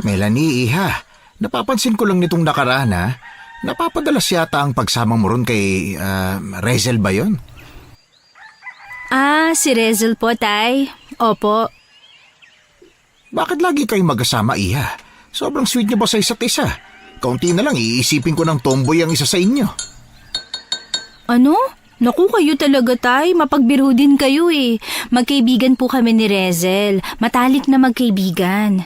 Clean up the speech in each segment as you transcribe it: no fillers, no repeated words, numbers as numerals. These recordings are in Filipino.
Melanie, iha, napapansin ko lang nitong nakaraan ha. Napapadalas yata ang pagsama mo ron kay Rezel ba yun? Si Rezel po, Tay. Opo. Bakit lagi kayong magkasama, iha? Sobrang sweet niyo ba sa isa't isa? Kaunti na lang, iisipin ko ng tomboy ang isa sa inyo. Ano? Naku, kayo talaga, Tay. Mapagbiro din kayo eh. Magkaibigan po kami ni Rezel. Matalik na magkaibigan.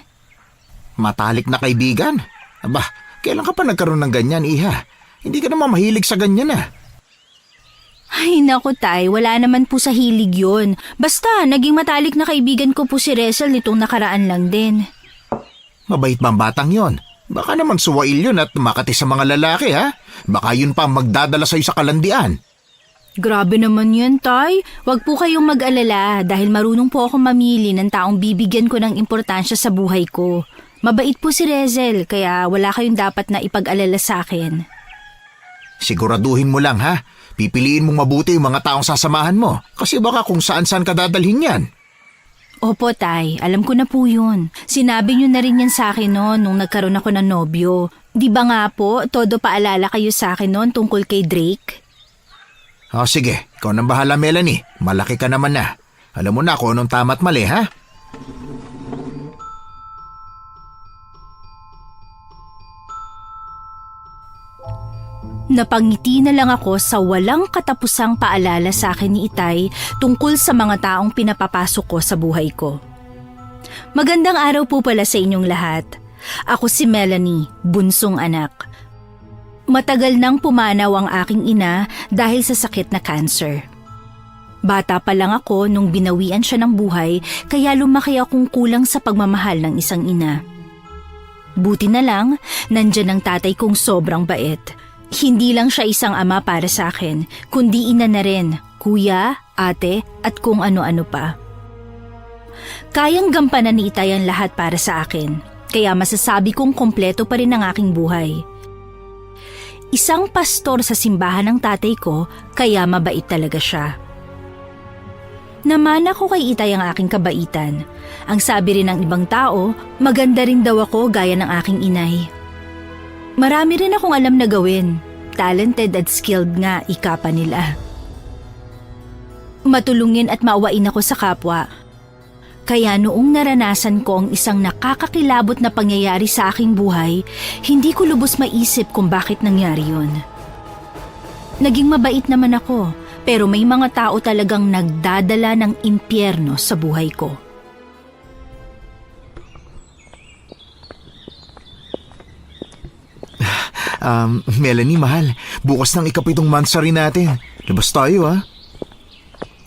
Matalik na kaibigan? Aba, kailan ka pa nagkaroon ng ganyan, iha? Hindi ka naman mahilig sa ganyan ah. Ay naku, Tay. Wala naman po sa hilig yun. Basta, naging matalik na kaibigan ko po si Rezel nitong nakaraan lang din. Mabait ba ang batang yon? Baka naman suwail yun at makati sa mga lalaki ha? Baka yun pa ang magdadala sa'yo sa kalandian. Grabe naman yan, Tay. Huwag po kayong mag-alala dahil marunong po akong mamili ng taong bibigyan ko ng importansya sa buhay ko. Mabait po si Rezel kaya wala kayong dapat na ipag-alala sa akin. Siguraduhin mo lang ha? Pipiliin mong mabuti yung mga taong sasamahan mo kasi baka kung saan-saan ka dadalhin yan. Opo, Tay. Alam ko na po yun. Sinabi niyo na rin yan sa akin noon nung nagkaroon ako ng nobyo. Di ba nga po, todo paalala kayo sa akin noon tungkol kay Drake? Sige, ikaw nang bahala, Melanie. Malaki ka naman na. Alam mo na kung anong tama at mali, ha? Napangiti na lang ako sa walang katapusang paalala sa akin ni Itay tungkol sa mga taong pinapapasok ko sa buhay ko. Magandang araw po pala sa inyong lahat. Ako si Melanie, bunsong anak. Matagal nang pumanaw ang aking ina dahil sa sakit na cancer. Bata pa lang ako nung binawian siya ng buhay kaya lumaki akong kulang sa pagmamahal ng isang ina. Buti na lang, nandyan ang tatay kong sobrang bait. Hindi lang siya isang ama para sa akin, kundi ina na rin, kuya, ate, at kung ano-ano pa. Kayang gampanan ni Itay ang lahat para sa akin, kaya masasabi kong kompleto pa rin ang aking buhay. Isang pastor sa simbahan ng tatay ko, kaya mabait talaga siya. Namana ko kay Itay ang aking kabaitan. Ang sabi rin ng ibang tao, maganda rin daw ako gaya ng aking inay. Marami rin akong alam na gawin. Talented at skilled nga, ika pa nila. Matulungin at maawain ako sa kapwa. Kaya noong naranasan ko ang isang nakakakilabot na pangyayari sa aking buhay, hindi ko lubos maisip kung bakit nangyari yun. Naging mabait naman ako, pero may mga tao talagang nagdadala ng impyerno sa buhay ko. Melanie, mahal. Bukas ng ikapitong mansari natin. Labas tayo, ha?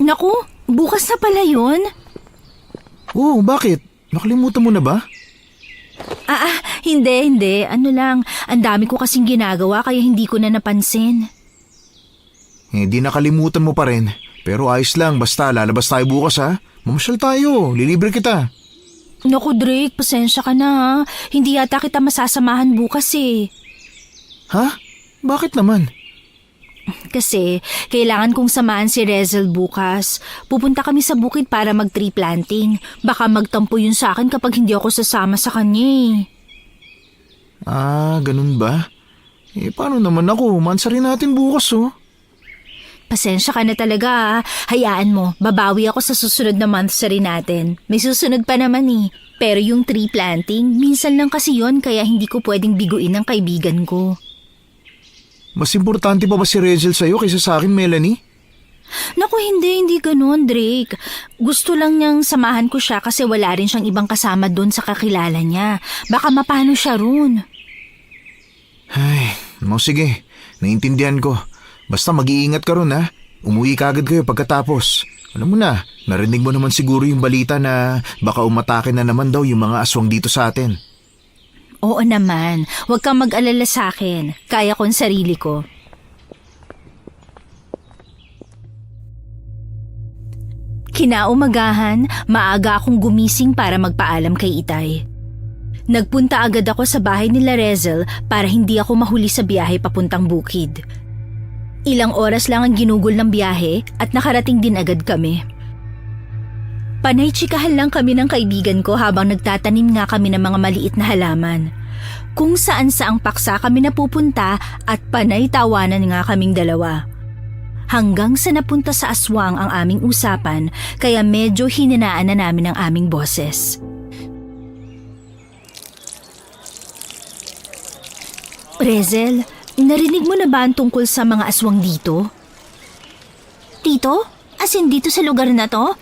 Naku, bukas na pala yun? Oo, bakit? Nakalimutan mo na ba? Hindi. Ano lang, ang dami ko kasing ginagawa kaya hindi ko na napansin. Hindi nakalimutan mo pa rin. Pero ayos lang, basta lalabas tayo bukas, ha? Mamasyal tayo, lilibre kita. Naku, Drake, pasensya ka na ha. Hindi yata kita masasamahan bukas eh. Ha? Bakit naman? Kasi kailangan kong samahan si Rezel bukas. Pupunta kami sa bukid para mag-tree planting. Baka magtampo yun sa akin kapag hindi ako sasama sa kanya. Ganun ba? Paano naman ako? Mansari natin bukas, oh. Pasensya ka na talaga ha. Hayaan mo, babawi ako sa susunod na monthsary natin. May susunod pa naman eh. Pero yung tree planting, minsan lang kasi yon kaya hindi ko pwedeng biguin ng kaibigan ko. Mas importante pa ba si Rezel sa'yo kaysa sa akin, Melanie? Naku, hindi ganun, Drake. Gusto lang niyang samahan ko siya kasi wala rin siyang ibang kasama doon sa kakilala niya. Baka mapano siya roon. Ay, sige. Naintindihan ko. Basta mag-iingat ka ron, ha? Umuwi ka agad kayo pagkatapos. Alam mo na, narinig mo naman siguro yung balita na baka umatake na naman daw yung mga aswang dito sa atin. Oo naman, huwag kang mag-alala sa akin. Kaya ko ang sarili ko. Kinaumagahan, maaga akong gumising para magpaalam kay Itay. Nagpunta agad ako sa bahay nila Rezel para hindi ako mahuli sa biyahe papuntang bukid. Ilang oras lang ang ginugol ng biyahe at nakarating din agad kami. Panay tsikahan lang kami ng kaibigan ko habang nagtatanim nga kami ng mga maliit na halaman. Kung saan saang paksa kami napupunta at panay tawanan nga kaming dalawa. Hanggang sa napunta sa aswang ang aming usapan kaya medyo hininaan na namin ang aming boses. Rezel, narinig mo na ba ang tungkol sa mga aswang dito? Dito? As in dito sa lugar na to?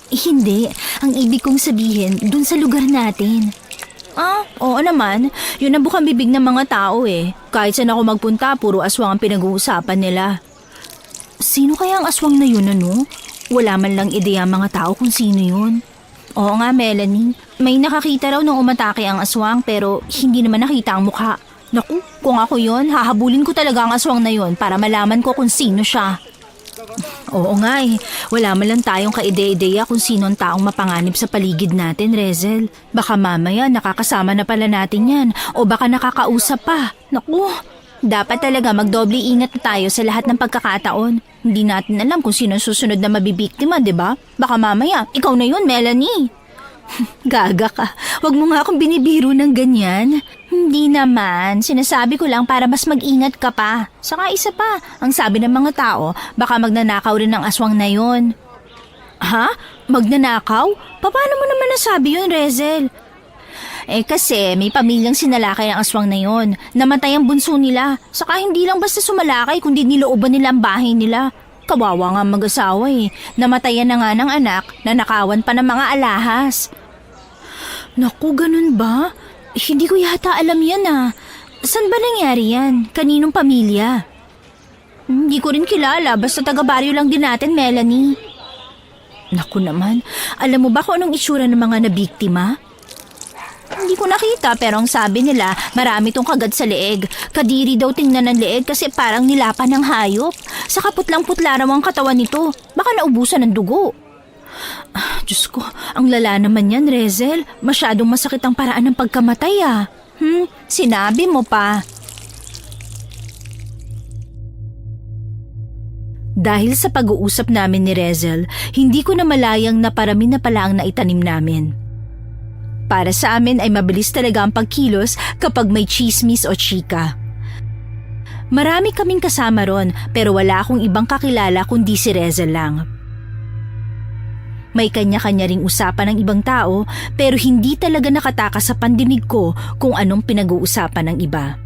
Hindi. Ang ibig kong sabihin, dun sa lugar natin. Oo naman. Yun ang bukang bibig ng mga tao eh. Kahit saan ako magpunta, puro aswang ang pinag-uusapan nila. Sino kaya ang aswang na yun, ano? Wala man lang ideya ang mga tao kung sino yun. Oo nga, Melanie. May nakakita raw nung umatake ang aswang pero hindi naman nakita ang mukha. Naku, kung ako yun, hahabulin ko talaga ang aswang na yun para malaman ko kung sino siya. Oo nga eh, wala man lang tayong kaide-ideya kung sino ang taong mapanganib sa paligid natin, Rezel. Baka mamaya nakakasama na pala natin yan o baka nakakausap pa. Naku, dapat talaga magdoble ingat na tayo sa lahat ng pagkakataon. Hindi natin alam kung sino susunod na mabibiktima, di ba? Baka mamaya, ikaw na yun, Melanie. Gaga ka. Huwag mo nga akong binibiro ng ganyan. Hindi naman. Sinasabi ko lang para mas mag-ingat ka pa. Saka isa pa, ang sabi ng mga tao, baka magnanakaw rin ng aswang na yon. Ha? Magnanakaw? Paano mo naman nasabi yun, Rezel? Kasi may pamilyang sinalakay ang aswang na yon. Namatay ang bunso nila. Saka hindi lang basta sumalakay kundi nilooban nila ang bahay nila. Kawawa nga mag-asawa eh. Namatayan na nga ng anak na nakawan pa ng mga alahas. Naku, ganun ba? Hindi ko yata alam yan ah. Saan ba nangyari yan? Kaninong pamilya? Hindi ko rin kilala. Basta taga-baryo lang din natin, Melanie. Naku naman. Alam mo ba kung anong itsura ng mga nabiktima? Hindi ko nakita pero ang sabi nila marami tong kagat sa leeg. Kadiri daw tingnan ng leeg kasi parang nilapan ng hayop. Saka putlang-putla raw ang katawan nito. Baka naubusan ng dugo. Diyos ko, ang lala naman yan, Rezel. Masyadong masakit ang paraan ng pagkamatay ah. Sinabi mo pa. Dahil sa pag-uusap namin ni Rezel, hindi ko na malayang na parami na pala ang naitanim namin. Para sa amin ay mabilis talaga ang pagkilos kapag may chismis o chika. Marami kaming kasama ron pero wala akong ibang kakilala kundi si Rezel lang. May kanya-kanya ring usapan ng ibang tao pero hindi talaga nakatakas sa pandinig ko kung anong pinag-uusapan ng iba.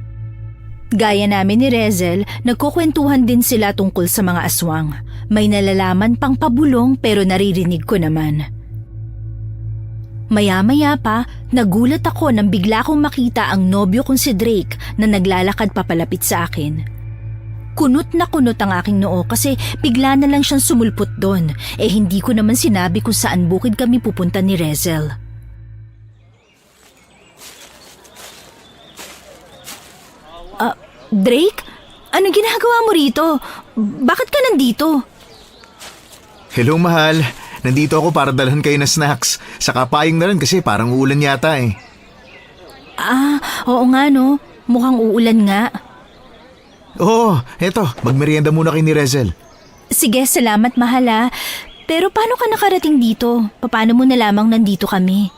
Gaya namin ni Rezel, nagkukwentuhan din sila tungkol sa mga aswang. May nalalaman pang pabulong pero naririnig ko naman. Maya-maya pa, nagulat ako nang bigla kong makita ang nobyo kong si Drake na naglalakad papalapit sa akin. Kunot na kunot ang aking noo kasi bigla na lang siyang sumulpot doon. Hindi ko naman sinabi kung saan bukid kami pupunta ni Rezel. Drake? Anong ginagawa mo rito? Bakit ka nandito? Hello, mahal. Nandito ako para dalhan kayo ng snacks. Saka payong na rin kasi parang uulan yata eh. Oo nga no. Mukhang uulan nga. Oo, eto. Magmerienda muna kayo ni Rezel. Sige, salamat mahal ah. Pero paano ka nakarating dito? Paano mo nalamang nandito kami?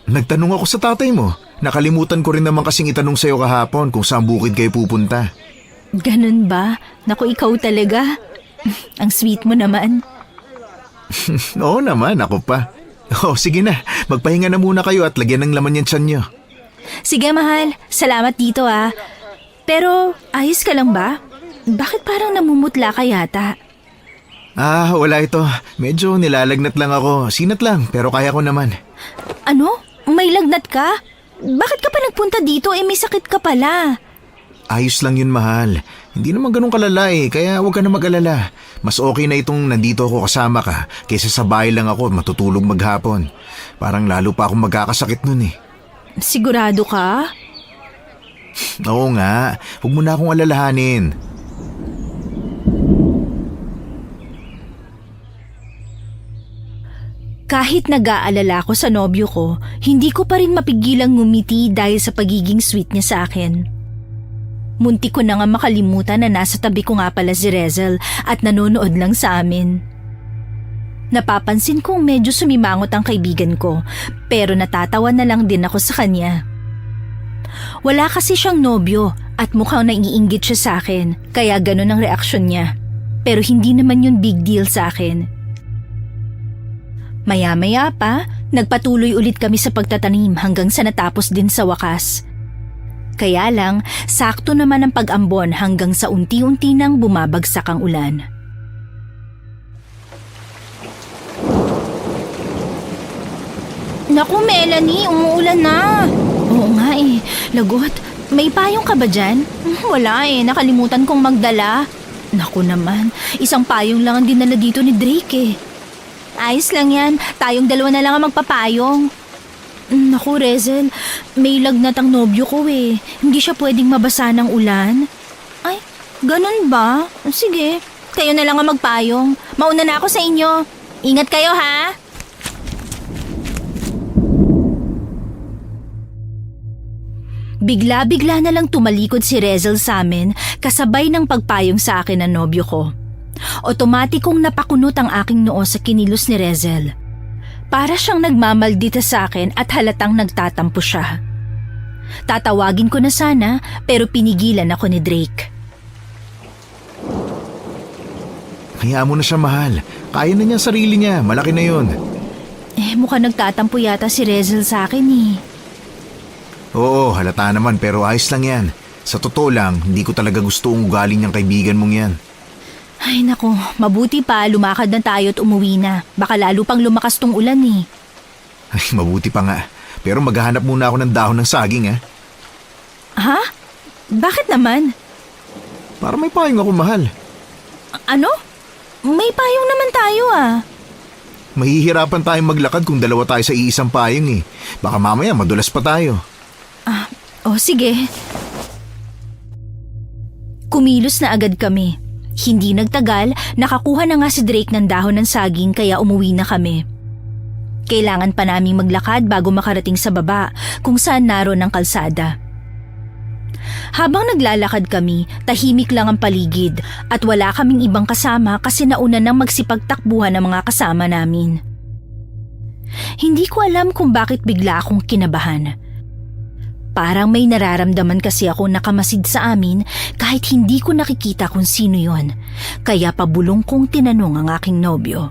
Nagtanong ako sa tatay mo. Nakalimutan ko rin naman kasing itanong sa'yo kahapon kung saan bukid kayo pupunta. Ganun ba? Naku, ikaw talaga. Ang sweet mo naman. Oo naman, ako pa. Sige na. Magpahinga na muna kayo at lagyan ng laman yung tiyan nyo. Sige mahal, salamat dito ah. Pero ayos ka lang ba? Bakit parang namumutla ka yata? Wala ito. Medyo nilalagnat lang ako. Sinat lang, pero kaya ko naman. Ano? May lagnat ka? Bakit ka pa nagpunta dito? May sakit ka pala. Ayos lang yun, mahal. Hindi naman ganun kalala kaya huwag ka na mag-alala. Mas okay na itong nandito ako kasama ka kaysa sa bahay lang ako at matutulog maghapon. Parang lalo pa akong magkakasakit nun Sigurado ka? Oo nga, huwag mo na akong alalahanin. Kahit nag-aalala ko sa nobyo ko, hindi ko pa rin mapigilang ngumiti dahil sa pagiging sweet niya sa akin. Munti ko na nga makalimutan na nasa tabi ko nga pala si Rezel at nanonood lang sa amin. Napapansin kong medyo sumimangot ang kaibigan ko, pero natatawa na lang din ako sa kanya. Wala kasi siyang nobyo at mukhang naiinggit siya sa akin, kaya ganun ang reaksyon niya. Pero hindi naman yun big deal sa akin. Maya-maya pa, nagpatuloy ulit kami sa pagtatanim hanggang sa natapos din sa wakas. Kaya lang, sakto naman ang pag-ambon hanggang sa unti-unti nang bumabagsak ang ulan. Naku, Melanie, umuulan na. Oo nga eh, lagot. May payong ka ba dyan? Wala eh, nakalimutan kong magdala. Naku naman, isang payong lang ang dinala dito ni Drake eh. Ayos lang yan, tayong dalawa na lang ang magpapayong. Naku, Rezel, may lagnat ang nobyo ko eh. Hindi siya pwedeng mabasa ng ulan. Ay, ganun ba? Sige, kayo na lang ang magpayong. Mauna na ako sa inyo. Ingat kayo ha! Bigla-bigla na lang tumalikod si Rezel sa amin kasabay ng pagpayong sa akin ng nobyo ko. Otomatikong napakunot ang aking noo sa kinilos ni Rezel. Para siyang nagmamaldita sa akin at halatang nagtatampo siya. Tatawagin ko na sana pero pinigilan ako ni Drake. Hayaan mo na siya, mahal. Kaya na niya sarili niya, malaki na yun. Mukhang nagtatampo yata si Rezel sa akin eh. Oo, halata naman pero ayos lang yan. Sa totoo lang, hindi ko talaga gusto ang ugali niyang kaibigan mong yan. Ay nako, mabuti pa lumakad na tayo at umuwi na. Baka lalo pang lumakas tong ulan eh. Ay, mabuti pa nga. Pero maghahanap muna ako ng dahon ng saging, ha? Ha? Bakit naman? Para may payong ako, mahal. Ano? May payong naman tayo ah. Mahihirapan tayong maglakad kung dalawa tayo sa iisang payong eh. Baka mamaya madulas pa tayo. Sige. Kumilos na agad kami. Hindi nagtagal, nakakuha na nga si Drake ng dahon ng saging kaya umuwi na kami. Kailangan pa naming maglakad bago makarating sa baba kung saan naroon ang kalsada. Habang naglalakad kami, tahimik lang ang paligid at wala kaming ibang kasama kasi nauna nang magsipagtakbuhan ng mga kasama namin. Hindi ko alam kung bakit bigla akong kinabahan. Parang may nararamdaman kasi ako nakamasid sa amin kahit hindi ko nakikita kung sino yon. Kaya pabulong kong tinanong ang aking nobyo.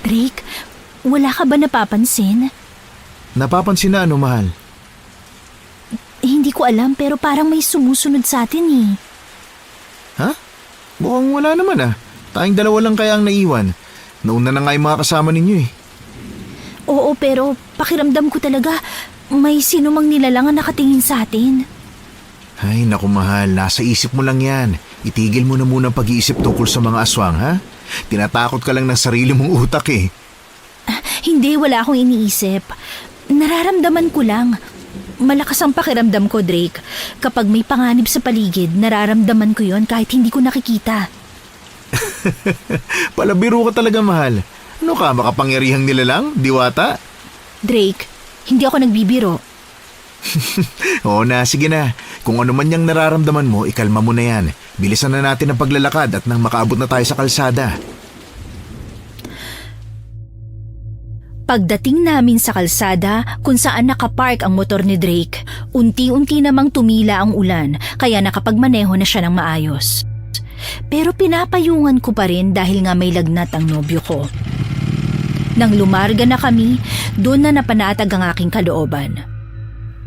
Drake, wala ka ba napapansin? Napapansin na ano, mahal? Hindi ko alam pero parang may sumusunod sa atin eh. Ha? Mukhang wala naman ah. Tayong dalawa lang kaya ang naiwan. Nauna na nga yung mga kasama ninyo eh. Oo, pero pakiramdam ko talaga may sino mang nilalang ang nakatingin sa atin. Ay, naku mahal, nasa isip mo lang yan. Itigil mo na muna ang pag-iisip tungkol sa mga aswang, ha? Tinatakot ka lang ng sarili mong utak eh. Hindi, wala akong iniisip. Nararamdaman ko lang. Malakas ang pakiramdam ko, Drake. Kapag may panganib sa paligid, nararamdaman ko yon kahit hindi ko nakikita. Palabiro ka talaga, mahal. Ano ka, makapangyarihang nilalang? Diwata? Drake, hindi ako nagbibiro. Oo na, sige na. Kung ano man niyang nararamdaman mo, ikalma mo na yan. Bilisan na natin ang paglalakad at nang makaabot na tayo sa kalsada. Pagdating namin sa kalsada kung saan nakapark ang motor ni Drake, unti-unti namang tumila ang ulan kaya nakapagmaneho na siya ng maayos. Pero pinapayungan ko pa rin dahil nga may lagnat ang nobyo ko. Nang lumarga na kami, doon na napanatag ang aking kalooban.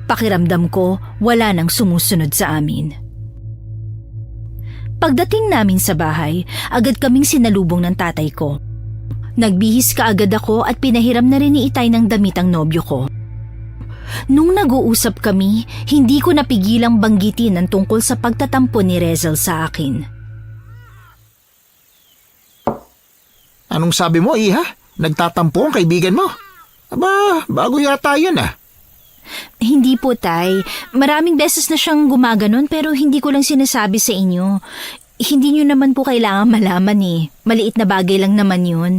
Pakiramdam ko, wala nang sumusunod sa amin. Pagdating namin sa bahay, agad kaming sinalubong ng tatay ko. Nagbihis kaagad ako at pinahiram na rin ni Itay ng damit ang nobyo ko. Nung nag-uusap kami, hindi ko napigilang banggitin ang tungkol sa pagtatampo ni Rezel sa akin. Anong sabi mo, Iha? Nagtatampo ang kaibigan mo? Aba, bago yata yun ah. Hindi po, Tay. Maraming beses na siyang gumaganon pero hindi ko lang sinasabi sa inyo. Hindi nyo naman po kailangan malaman eh. Maliit na bagay lang naman yun.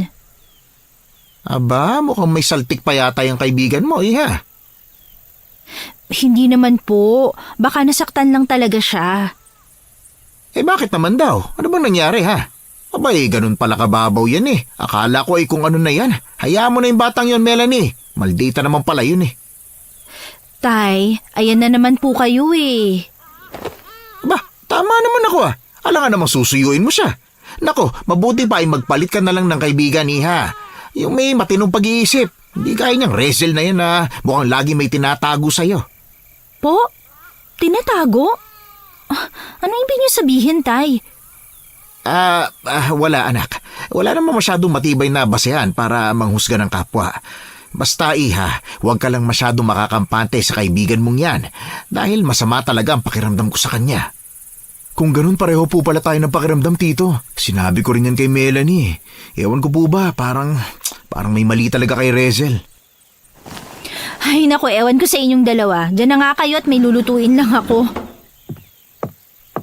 Aba, mukhang may saltik pa yata yung kaibigan mo, Iha. Hindi naman po. Baka nasaktan lang talaga siya. Bakit naman daw? Ano bang nangyari ha? Abay, ganun pala kababaw yan eh. Akala ko kung ano na yan. Hayaan mo na yung batang yon, Melanie. Maldita naman pala yun eh. Tay, ayan na naman po kayo eh. Tama naman ako ah. Alangan namang susuyuin mo siya. Nako, mabuti pa ay magpalit ka na lang ng kaibigan, Iha. Yung may matinong pag-iisip. Hindi kaya niyang wrestle na yan na mukhang lagi may tinatago sa'yo. Po? Tinatago? Ano ibig niyo sabihin, Tay? Wala anak. Wala namang masyadong matibay na basehan para manghusga ng kapwa. Basta Iha, huwag ka lang masyadong makakampante sa kaibigan mong yan dahil masama talaga ang pakiramdam ko sa kanya. Kung ganun pareho po pala tayo ng pakiramdam, Tito. Sinabi ko rin yan kay Melanie. Ewan ko po ba, parang may mali talaga kay Rezel. Ay naku, ewan ko sa inyong dalawa. Diyan na nga kayo at may lulutuin lang ako.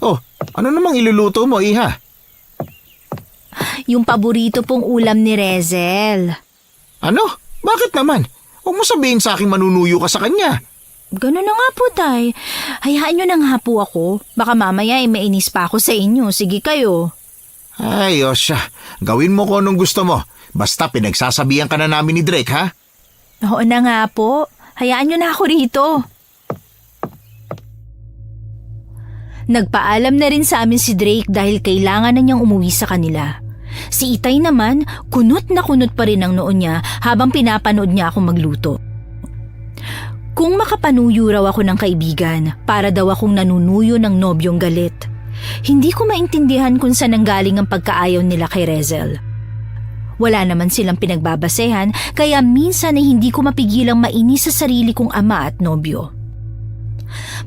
Oh, ano namang iluluto mo, Iha? Yung paborito pong ulam ni Rezel. Ano? Bakit naman? Huwag mo sabihin sa akin manunuyo ka sa kanya. Ganun na nga po, Tay. Hayaan nyo na nga po ako. Baka mamaya mainis pa ako sa inyo. Sige kayo. Ay, Osya. Gawin mo ko anong gusto mo. Basta pinagsasabihan ka na namin ni Drake, ha? Oo na nga po. Hayaan nyo na ako rito. Nagpaalam na rin sa amin si Drake dahil kailangan na niyang umuwi sa kanila. Si Itay naman, kunot na kunot pa rin ang noon niya habang pinapanood niya akong magluto. Kung makapanuyo raw ako ng kaibigan, para daw akong nanunuyo ng nobyong galit. Hindi ko maintindihan kung saan nanggaling ang pagkaayaw nila kay Rezel. Wala naman silang pinagbabasehan, kaya minsan ay hindi ko mapigilang mainis sa sarili kong ama at nobyo.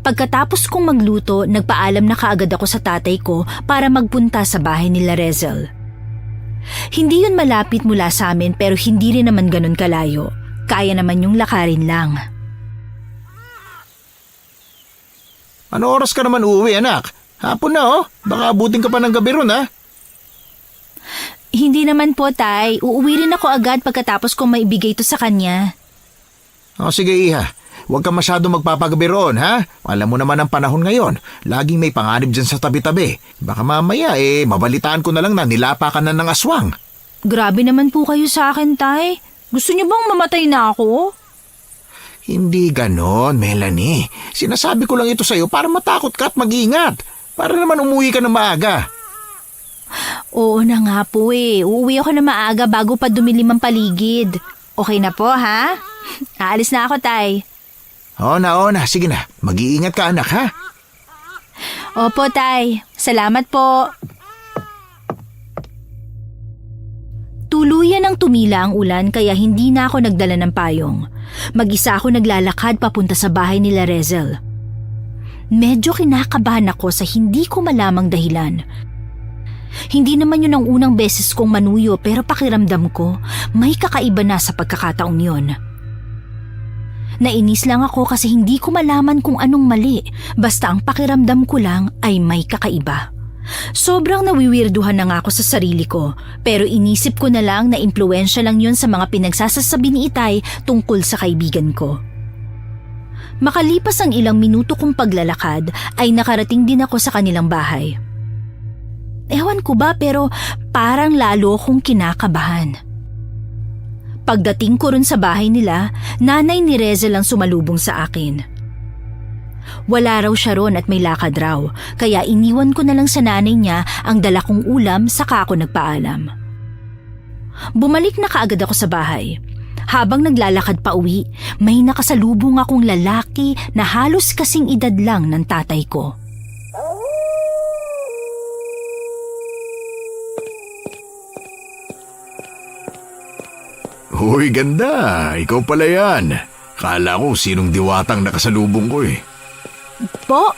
Pagkatapos kong magluto, nagpaalam na kaagad ako sa tatay ko para magpunta sa bahay nila Rezel. Hindi yun malapit mula sa amin pero hindi rin naman ganun kalayo. Kaya naman yung lakarin lang. Ano oras ka naman uuwi, anak? Hapon na, oh. Baka abutin ka pa ng gabi ron, ha? Hindi naman po, Tay. Uuwi rin ako agad pagkatapos kong maibigay ito sa kanya. O sige, Iha. Huwag ka masyado magpapagabi roon, ha? Alam mo naman ang panahon ngayon. Laging may panganib dyan sa tabi-tabi. Baka mamaya, mabalitaan ko na lang na nilapa ka na ng aswang. Grabe naman po kayo sa akin, Tay. Gusto niyo bang mamatay na ako? Hindi ganon, Melanie. Sinasabi ko lang ito sa'yo para matakot ka at mag-ingat. Para naman umuwi ka na maaga. Oo na nga po eh. Uuwi ako na maaga bago pa dumilim ang paligid. Okay na po, ha? Aalis na ako, Tay. Oo na. Sige na. Mag-iingat ka, anak, ha? Opo, Tay. Salamat po. Tuluyan ang tumila ang ulan kaya hindi na ako nagdala ng payong. Mag-isa ako naglalakad papunta sa bahay nila Rezel. Medyo kinakabahan ako sa hindi ko malamang dahilan. Hindi naman yun ang unang beses kong manuyo pero pakiramdam ko may kakaiba na sa pagkakataong yun. Nainis lang ako kasi hindi ko malaman kung anong mali basta ang pakiramdam ko lang ay may kakaiba. Sobrang nawiwirduhan na nga ako sa sarili ko pero inisip ko na lang na impluwensya lang yun sa mga pinagsasasabi ni Itay tungkol sa kaibigan ko. Makalipas ang ilang minuto kong paglalakad ay nakarating din ako sa kanilang bahay. Ewan ko ba pero parang lalo akong kinakabahan. Pagdating ko rin sa bahay nila, nanay ni Rezel ang sumalubong sa akin. Wala raw siya ron at may lakad raw, kaya iniwan ko na lang sa nanay niya ang dala kong ulam saka ako nagpaalam. Bumalik na kaagad ako sa bahay. Habang naglalakad pa uwi, may nakasalubong akong lalaki na halos kasing edad lang ng tatay ko. Uy, ganda. Ikaw pala yan. Kala ko sinong diwatang nakasalubong ko eh. Po?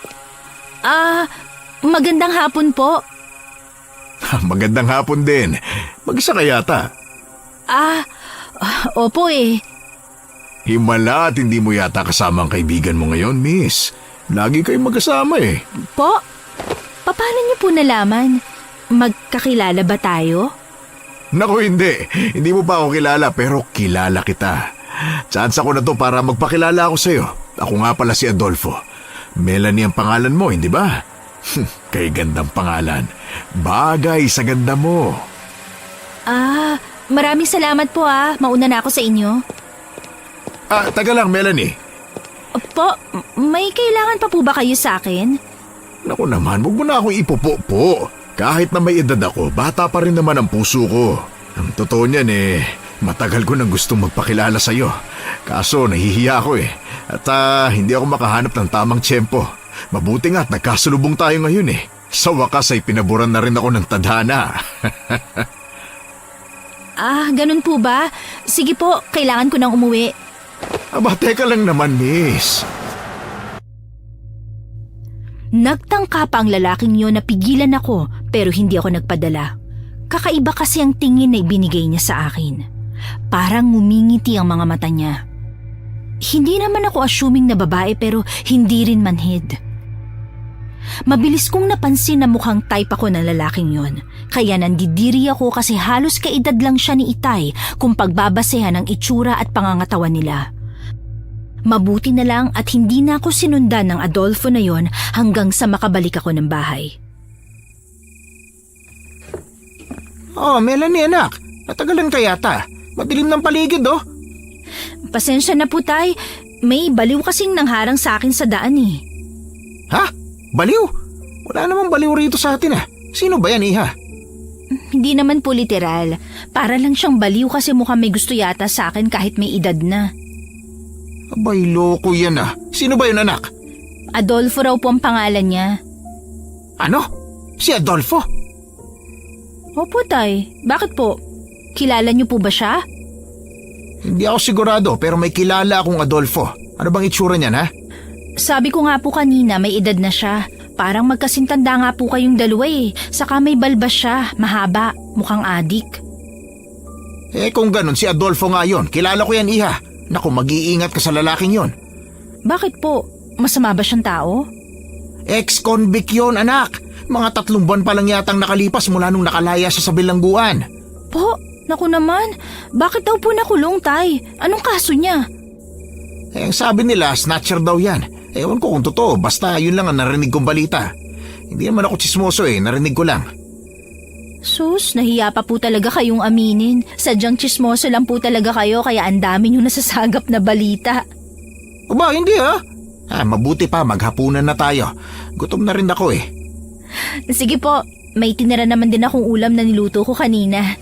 Magandang hapon po. Magandang hapon din. Mag-isa ka yata. Opo eh. Himala at hindi mo yata kasama ang kaibigan mo ngayon, miss. Lagi kayong magkasama eh. Po? Paano niyo po nalaman? Magkakilala ba tayo? Naku, hindi. Hindi mo pa ako kilala pero kilala kita. Chance ako na to para magpakilala ako sa'yo. Ako nga pala si Adolfo. Melanie ang pangalan mo, hindi ba? Kay gandang pangalan. Bagay sa ganda mo. Maraming salamat po Mauna na ako sa inyo. Taga lang, Melanie. Po, may kailangan pa po ba kayo sa akin? Naku naman, huwag mo na akong ipupo-po. Kahit na may edad ako, bata pa rin naman ang puso ko. Ang totoo niyan matagal ko nang gustong magpakilala sa'yo. Kaso nahihiya ako At hindi ako makahanap ng tamang tiyempo. Mabuti nga't nagkasalubong tayo ngayon Sa wakas ay pinaboran na rin ako ng tadhana. Ganun po ba? Sige po, kailangan ko nang umuwi. Aba, teka lang naman, miss. Nagtangka pa ang lalaking yun na pigilan ako pero hindi ako nagpadala. Kakaiba kasi ang tingin na ibinigay niya sa akin. Parang ngumingiti ang mga mata niya. Hindi naman ako assuming na babae pero hindi rin manhid. Mabilis kong napansin na mukhang type ako ng lalaking yon. Kaya nandidiri ako kasi halos kaedad lang siya ni Itay kung pagbabasehan ng itsura at pangangatawan nila. Mabuti na lang at hindi na ako sinundan ng Adolfo na yon hanggang sa makabalik ako ng bahay. Oh, Melanie anak, natagalan ka yata. Madilim ng paligid Pasensya na po Tay, may baliw kasing nangharang sa akin sa daan Ha? Baliw? Wala namang baliw rito sa atin Sino ba yan, iha? Hindi naman po literal. Para lang siyang baliw kasi mukhang may gusto yata sa akin kahit may edad na. Abay, loko yan Sino ba yun, anak? Adolfo raw po ang pangalan niya. Ano? Si Adolfo? Opo, Tay. Bakit po? Kilala niyo po ba siya? Hindi ako sigurado pero may kilala akong Adolfo. Ano bang itsura niyan, ha? Sabi ko nga po kanina may edad na siya. Parang magkasintanda nga po kayong dalawa Saka may balbas siya, mahaba, mukhang adik. Kung ganun, si Adolfo nga yun. Kilala ko yan, iha. Naku, mag-iingat ka sa lalaking yon. Bakit po? Masama ba siyang tao? Ex-convict yun, anak. Mga 3 buwan pa lang yatang nakalipas mula nung nakalaya siya sa bilangguan. Po, naku naman. Bakit daw po nakulong, Tay? Anong kaso niya? Ang sabi nila, snatcher daw yan. Ewan ko kung totoo, basta yun lang ang narinig kong balita. Hindi naman ako tsismoso narinig ko lang. Sus, nahiya pa po talaga kayong aminin. Sadyang tsismoso lang po talaga kayo kaya ang dami nyo nasasagap na balita. Aba, hindi mabuti pa, maghapunan na tayo. Gutom na rin ako Sige po, may tinira naman din akong ulam na niluto ko kanina.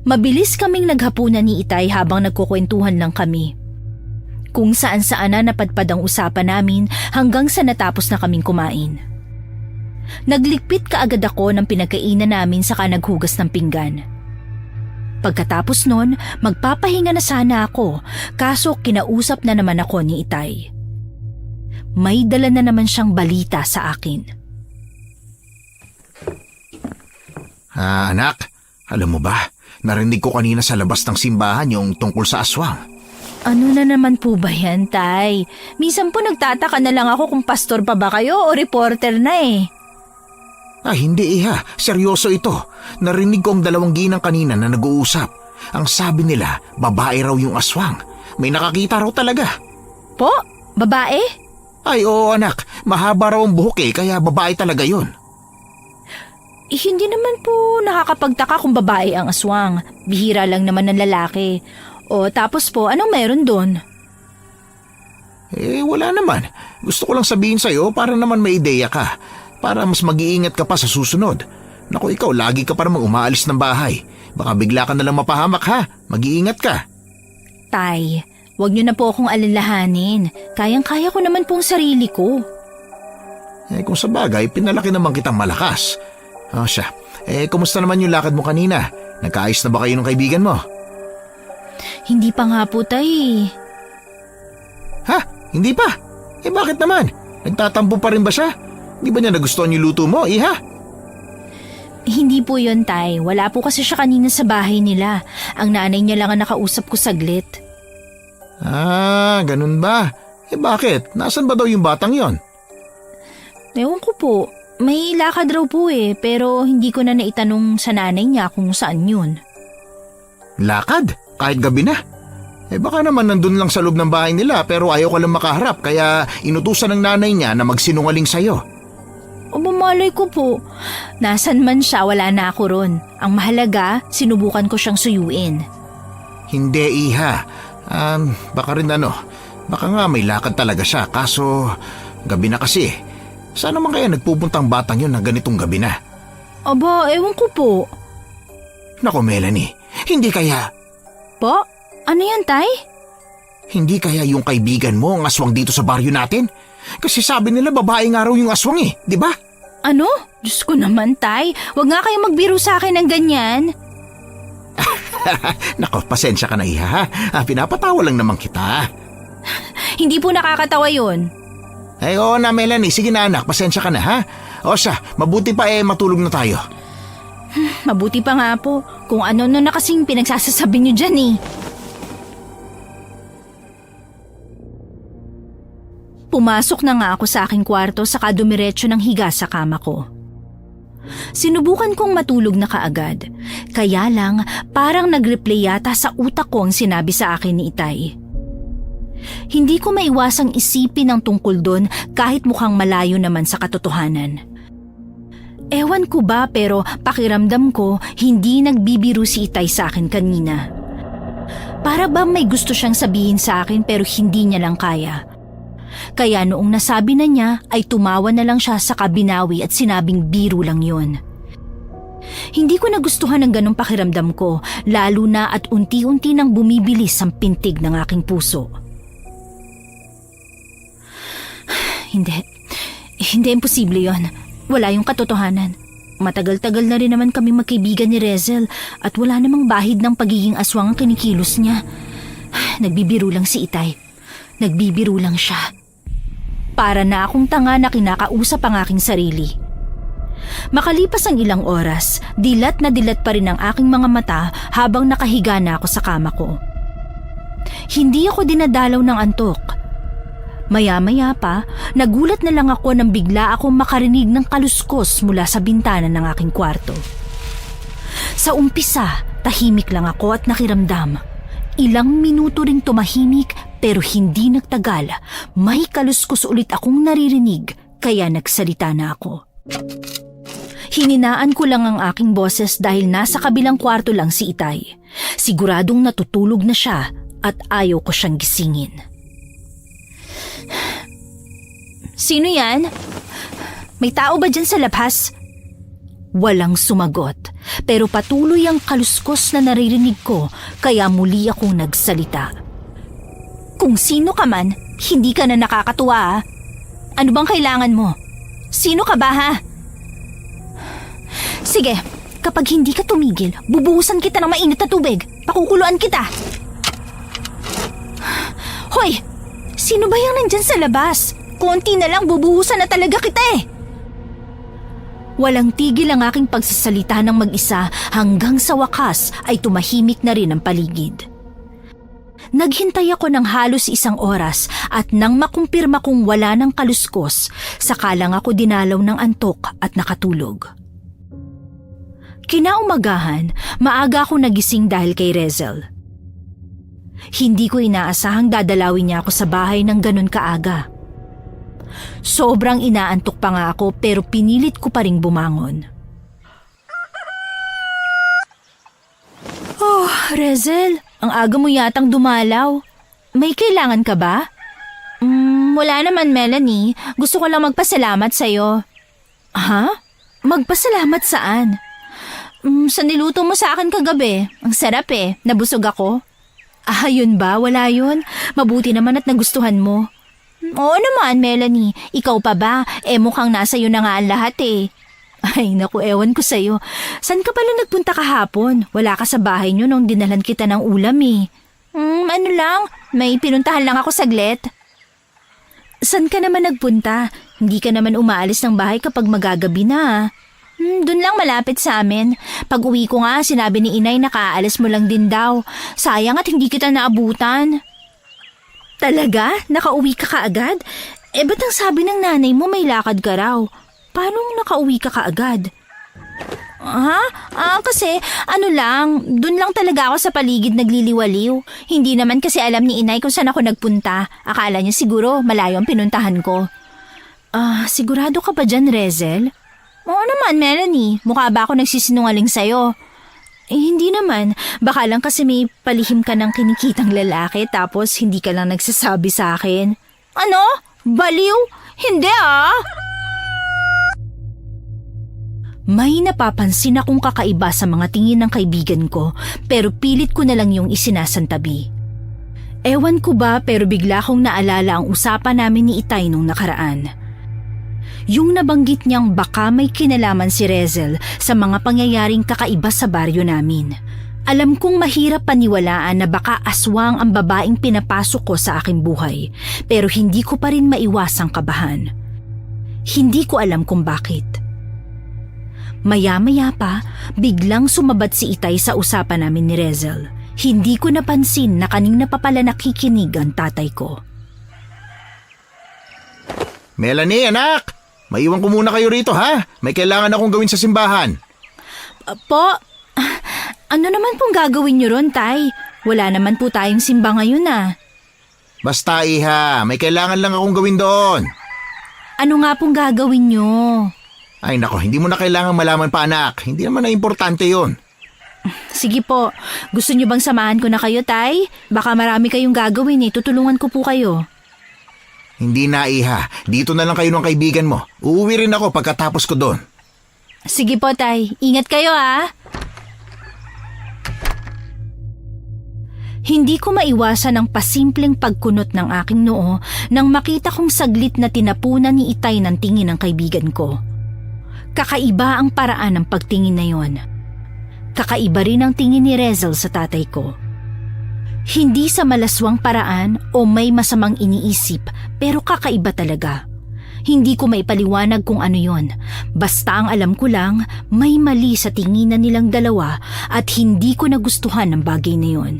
Mabilis kaming naghapunan ni Itay habang nagkukwentuhan lang kami. Kung saan-saan na napadpad ang usapan namin hanggang sa natapos na kaming kumain. Naglikpit kaagad ako ng pinagkainan namin saka naghugas ng pinggan. Pagkatapos nun, magpapahinga na sana ako kaso kinausap na naman ako ni Itay. May dala na naman siyang balita sa akin. Anak, alam mo ba? Narinig ko kanina sa labas ng simbahan yung tungkol sa aswang. Ano na naman po ba yan, Tay? Minsan po nagtataka na lang ako kung pastor pa ba kayo o reporter na Hindi iha. Seryoso ito. Narinig ko ang 2 ginang kanina na nag-uusap. Ang sabi nila, babae raw yung aswang. May nakakita raw talaga. Po? Babae? Ay oo anak, mahaba raw ang buhok kaya babae talaga yun. Hindi naman po nakakapagtaka kung babae ang aswang. Bihira lang naman ng lalaki. O tapos po, anong meron doon? Wala naman. Gusto ko lang sabihin sa'yo para naman may ideya ka. Para mas mag-iingat ka pa sa susunod. Naku, ikaw lagi ka pa namang umaalis ng bahay. Baka bigla ka nalang mapahamak ha. Mag-iingat ka. Tay, wag niyo na po akong alalahanin. Kayang-kaya ko naman pong sarili ko. Kung sa bagay, pinalaki naman kitang malakas. Siya. Kumusta naman yung lakad mo kanina? Nagkaayos na ba kayo ng kaibigan mo? Hindi pa nga po, Tay. Ha? Hindi pa? Bakit naman? Nagtatampo pa rin ba siya? Di ba niya nagustuhan yung luto mo, iha? Hindi po yun, Tay. Wala po kasi siya kanina sa bahay nila. Ang nanay niya lang ang nakausap ko saglit. Ganun ba? Bakit? Nasaan ba daw yung batang yon? Ewan ko po. May lakad raw po pero hindi ko na naitanong sa nanay niya kung saan yun. Lakad? Kahit gabi na? Baka naman nandun lang sa loob ng bahay nila pero ayaw ka lang makaharap kaya inutusan ng nanay niya na magsinungaling sa'yo. O mamalay ko po. Nasaan man siya, wala na ako ron. Ang mahalaga, sinubukan ko siyang suyuin. Hindi, Iha. Baka rin baka nga may lakad talaga siya kaso gabi na kasi. Saan naman kaya nagpupuntang batang yun na ganitong gabi na? Aba, ewan ko po. Nako Melanie, hindi kaya... Po? Ano yan, Tay? Hindi kaya yung kaibigan mo ang aswang dito sa baryo natin? Kasi sabi nila babae nga raw yung aswang di ba? Ano? Diyos ko naman, Tay. Huwag nga kayong magbiro sa akin ng ganyan. Nako, pasensya ka na Iha. Pinapatawa lang naman kita. Hindi po nakakatawa yun. Oo na Melanie, sige na anak, pasensya ka na ha. O siya, mabuti pa matulog na tayo. Mabuti pa nga po. Kung ano-ano na kasing pinagsasasabi niyo dyan Pumasok na nga ako sa aking kwarto saka dumiretso ng higa sa kama ko. Sinubukan kong matulog na kaagad. Kaya lang parang nag-replay yata sa utak ko ang sinabi sa akin ni Itay. Hindi ko maiwasang isipin ang tungkol doon kahit mukhang malayo naman sa katotohanan. Ewan ko ba pero pakiramdam ko hindi nagbibiro si Itay sa akin kanina. Para ba may gusto siyang sabihin sa akin pero hindi niya lang kaya. Kaya noong nasabi na niya ay tumawa na lang siya sa kabinawi at sinabing biro lang yun. Hindi ko nagustuhan ang ganong pakiramdam ko lalo na at unti-unti nang bumibilis ang pintig ng aking puso. Hindi imposible yon. Wala yung katotohanan. Matagal-tagal na rin naman kami magkaibigan ni Rezel at wala namang bahid ng pagiging aswang ang kinikilos niya. Nagbibiro lang si Itay. Nagbibiro lang siya. Para na akong tanga na kinakausap ang aking sarili. Makalipas ang ilang oras, dilat na dilat pa rin ang aking mga mata habang nakahiga na ako sa kama ko. Hindi ako dinadalaw ng antok. Maya-maya pa, nagulat na lang ako nang bigla akong makarinig ng kaluskos mula sa bintana ng aking kwarto. Sa umpisa, tahimik lang ako at nakiramdam. Ilang minuto ring tumahimik pero hindi nagtagal. May kaluskos ulit akong naririnig kaya nagsalita na ako. Hininaan ko lang ang aking boses dahil nasa kabilang kwarto lang si Itay. Siguradong natutulog na siya at ayaw ko siyang gisingin. Sino yan? May tao ba dyan sa labas? Walang sumagot, pero patuloy ang kaluskos na naririnig ko kaya muli akong nagsalita. Kung sino ka man, hindi ka na nakakatuwa. Ano bang kailangan mo? Sino ka ba ha? Sige, kapag hindi ka tumigil, bubuhusan kita ng mainit na tubig. Pakukuluan kita. Hoy! Sino ba yung nandyan sa labas? Konti na lang bubuhusan na talaga kita Walang tigil ang aking pagsasalita ng mag-isa hanggang sa wakas ay tumahimik na rin ang paligid. Naghintay ako ng halos 1 oras at nang makumpirma kong wala ng kaluskos, saka lang ako dinalaw ng antok at nakatulog. Kinaumagahan, maaga ako nagising dahil kay Rezel. Hindi ko inaasahang dadalawin niya ako sa bahay ng ganun kaaga. Sobrang inaantok pa nga ako pero pinilit ko pa ring bumangon. Oh, Rezel, ang aga mo yatang dumalaw. May kailangan ka ba? Wala naman, Melanie. Gusto ko lang magpasalamat sa'yo. Ha? Magpasalamat saan? Sa niluto mo sa akin kagabi. Ang sarap nabusog ako. Ah, yun ba? Wala yun. Mabuti naman at nagustuhan mo. Oo naman, Melanie. Ikaw pa ba? Mukhang nasa iyo na nga ang lahat Ay, naku, ewan ko sa'yo. San ka pala nagpunta kahapon? Wala ka sa bahay niyo nung dinalan kita ng ulam ano lang, may pinuntahan lang ako saglit. San ka naman nagpunta? Hindi ka naman umaalis ng bahay kapag magagabi na. Doon lang malapit sa amin. Pag uwi ko nga, sinabi ni Inay na kaalis mo lang din daw. Sayang at hindi kita naabutan. Talaga? Nakauwi ka kaagad? Ba't ang sabi ng nanay mo may lakad ka raw? Paano nakauwi ka kaagad? Ha? Kasi dun lang talaga ako sa paligid nagliliwaliw. Hindi naman kasi alam ni inay kung saan ako nagpunta. Akala niya siguro malayo ang pinuntahan ko. Sigurado ka ba dyan, Rezel? Oo naman, Melanie. Mukha ba ako nagsisinungaling sa'yo? Hindi naman. Baka lang kasi may palihim ka ng kinikitang lalaki tapos hindi ka lang nagsasabi sa akin. Ano? Baliw? Hindi May napapansin akong kakaiba sa mga tingin ng kaibigan ko pero pilit ko na lang yung isinasantabi. Ewan ko ba pero bigla kong naalala ang usapan namin ni Itay nung nakaraan. Yung nabanggit niyang baka may kinalaman si Rezel sa mga pangyayaring kakaiba sa baryo namin. Alam kong mahirap paniwalaan na baka aswang ang babaeng pinapasok ko sa aking buhay pero hindi ko pa rin maiwasang kabahan. Hindi ko alam kung bakit. Maya-maya pa, biglang sumabat si Itay sa usapan namin ni Rezel. Hindi ko napansin na kanina pa pala nakikinig ang tatay ko. Melanie, anak! Maiwan ko muna kayo rito, ha? May kailangan akong gawin sa simbahan. Ano naman pong gagawin niyo ron, Tay? Wala naman po tayong simba ngayon, Basta, iha. May kailangan lang akong gawin doon. Ano nga pong gagawin niyo? Ay nako, hindi mo na kailangan malaman pa, anak. Hindi naman na importante yon. Sige po. Gusto niyo bang samahan ko na kayo, Tay? Baka marami kayong gagawin Tutulungan ko po kayo. Hindi na, iha. Dito na lang kayo ng kaibigan mo. Uuwi rin ako pagkatapos ko doon. Sige po, Tay. Ingat kayo, Hindi ko maiwasan ang pasimpleng pagkunot ng aking noo nang makita kong saglit na tinapunan ni Itay ng tingin ng kaibigan ko. Kakaiba ang paraan ng pagtingin na yon. Kakaiba rin ang tingin ni Rezel sa tatay ko. Hindi sa malaswang paraan o may masamang iniisip pero kakaiba talaga. Hindi ko maipaliwanag kung ano yon. Basta ang alam ko lang may mali sa tinginan nilang dalawa at hindi ko nagustuhan ang bagay na yon.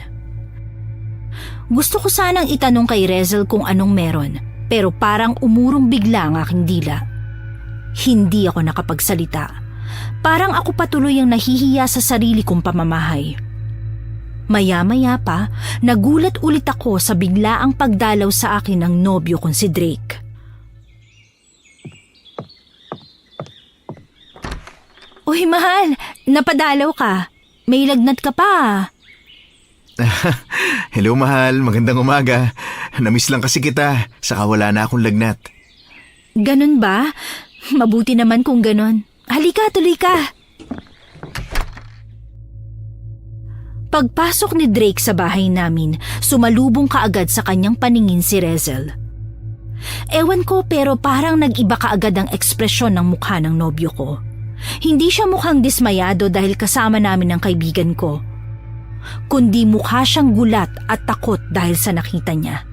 Gusto ko sanang itanong kay Rezel kung anong meron pero parang umurong bigla ang aking dila. Hindi ako nakapagsalita. Parang ako patuloy ang nahihiya sa sarili kong pamamahay. Maya-maya pa, nagulat ulit ako sa biglaang pagdalaw sa akin ng nobyo kong si Drake. Uy, mahal! Napadalaw ka. May lagnat ka pa. Hello, mahal. Magandang umaga. Namiss lang kasi kita. Saka wala na akong lagnat. Ganun ba? Mabuti naman kung ganun. Halika, tuloy ka. Pagpasok ni Drake sa bahay namin, sumalubong kaagad sa kanyang paningin si Rezel. Ewan ko pero parang nag-iba kaagad ang ekspresyon ng mukha ng nobyo ko. Hindi siya mukhang dismayado dahil kasama namin ang kaibigan ko. Kundi mukha siyang gulat at takot dahil sa nakita niya.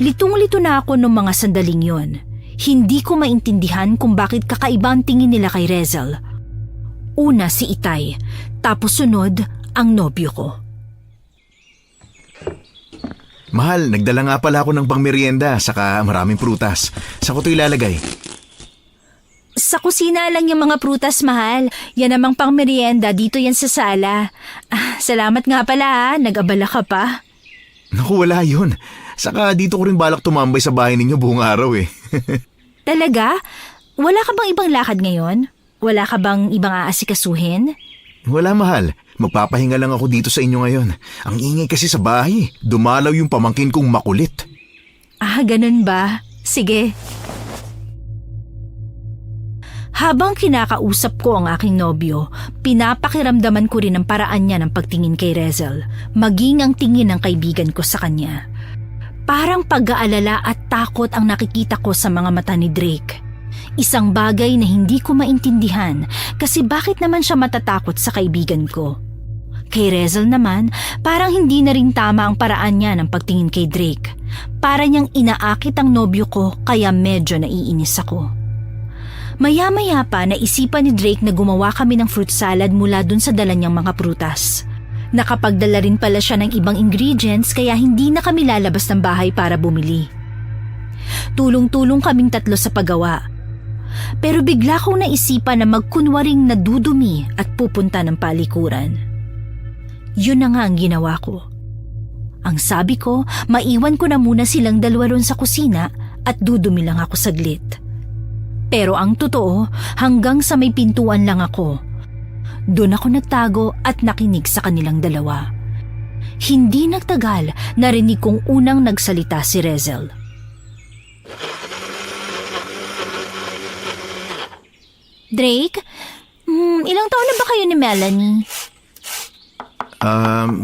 Litong-lito na ako noong mga sandaling yon. Hindi ko maintindihan kung bakit kakaiba ang tingin nila kay Rezel. Una si Itay, tapos sunod ang nobyo ko. Mahal, nagdala nga pala ako ng pangmerienda saka maraming prutas. Saan ko ito ilalagay? Sa kusina lang yung mga prutas, mahal. Yan namang pangmerienda, dito yan sa sala. Salamat nga pala, nag-abala ka pa. Naku, wala yun. Saka dito ko rin balak tumambay sa bahay ninyo buong araw Talaga? Wala ka bang ibang lakad ngayon? Wala ka bang ibang aasikasuhin? Wala, mahal. Magpapahinga lang ako dito sa inyo ngayon. Ang ingay kasi sa bahay. Dumalaw yung pamangkin kong makulit. Ganun ba? Sige. Habang kinakausap ko ang aking nobyo, pinapakiramdaman ko rin ang paraan niya ng pagtingin kay Rezel, maging ang tingin ng kaibigan ko sa kanya. Parang pag-aalala at takot ang nakikita ko sa mga mata ni Drake. Isang bagay na hindi ko maintindihan kasi bakit naman siya matatakot sa kaibigan ko. Kay Rezel naman, parang hindi na rin tama ang paraan niya ng pagtingin kay Drake. Para niyang inaakit ang nobyo ko kaya medyo naiinis ako. Maya-maya pa naisipan ni Drake na gumawa kami ng fruit salad mula dun sa dala niyang mga prutas. Nakapagdala rin pala siya ng ibang ingredients kaya hindi na kami lalabas ng bahay para bumili. Tulong-tulong kaming tatlo sa paggawa. Pero bigla kong naisipan na magkunwaring nadudumi at pupunta ng palikuran. Yun na nga ang ginawa ko. Ang sabi ko, maiwan ko na muna silang dalawa ron sa kusina at dudumi lang ako saglit. Pero ang totoo, hanggang sa may pintuan lang ako. Doon ako nagtago at nakinig sa kanilang dalawa. Hindi nagtagal, narinig kong unang nagsalita si Rezel. Drake, ilang taon na ba kayo ni Melanie?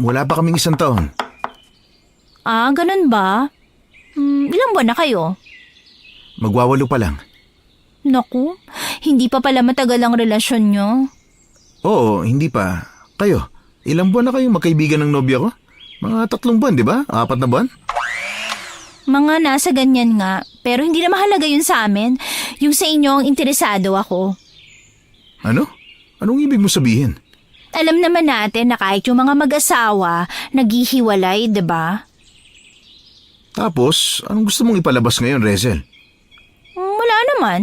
Wala pa kaming 1 taon. Ah, ganun ba? Ilang buwan na kayo? Magwawalo pa lang. Naku, hindi pa pala matagal ang relasyon nyo. Oo, hindi pa. Kayo, ilang buwan na kayong magkaibigan ng nobya ko? Mga 3 buwan, di ba? 4 na buwan? Mga nasa ganyan nga, pero hindi na mahalaga yun sa amin. Yung sa inyo ang interesado ako. Ano? Anong ibig mo sabihin? Alam naman natin na kahit yung mga mag-asawa, naghihiwalay, di ba? Tapos, anong gusto mong ipalabas ngayon, Rezel? Wala naman.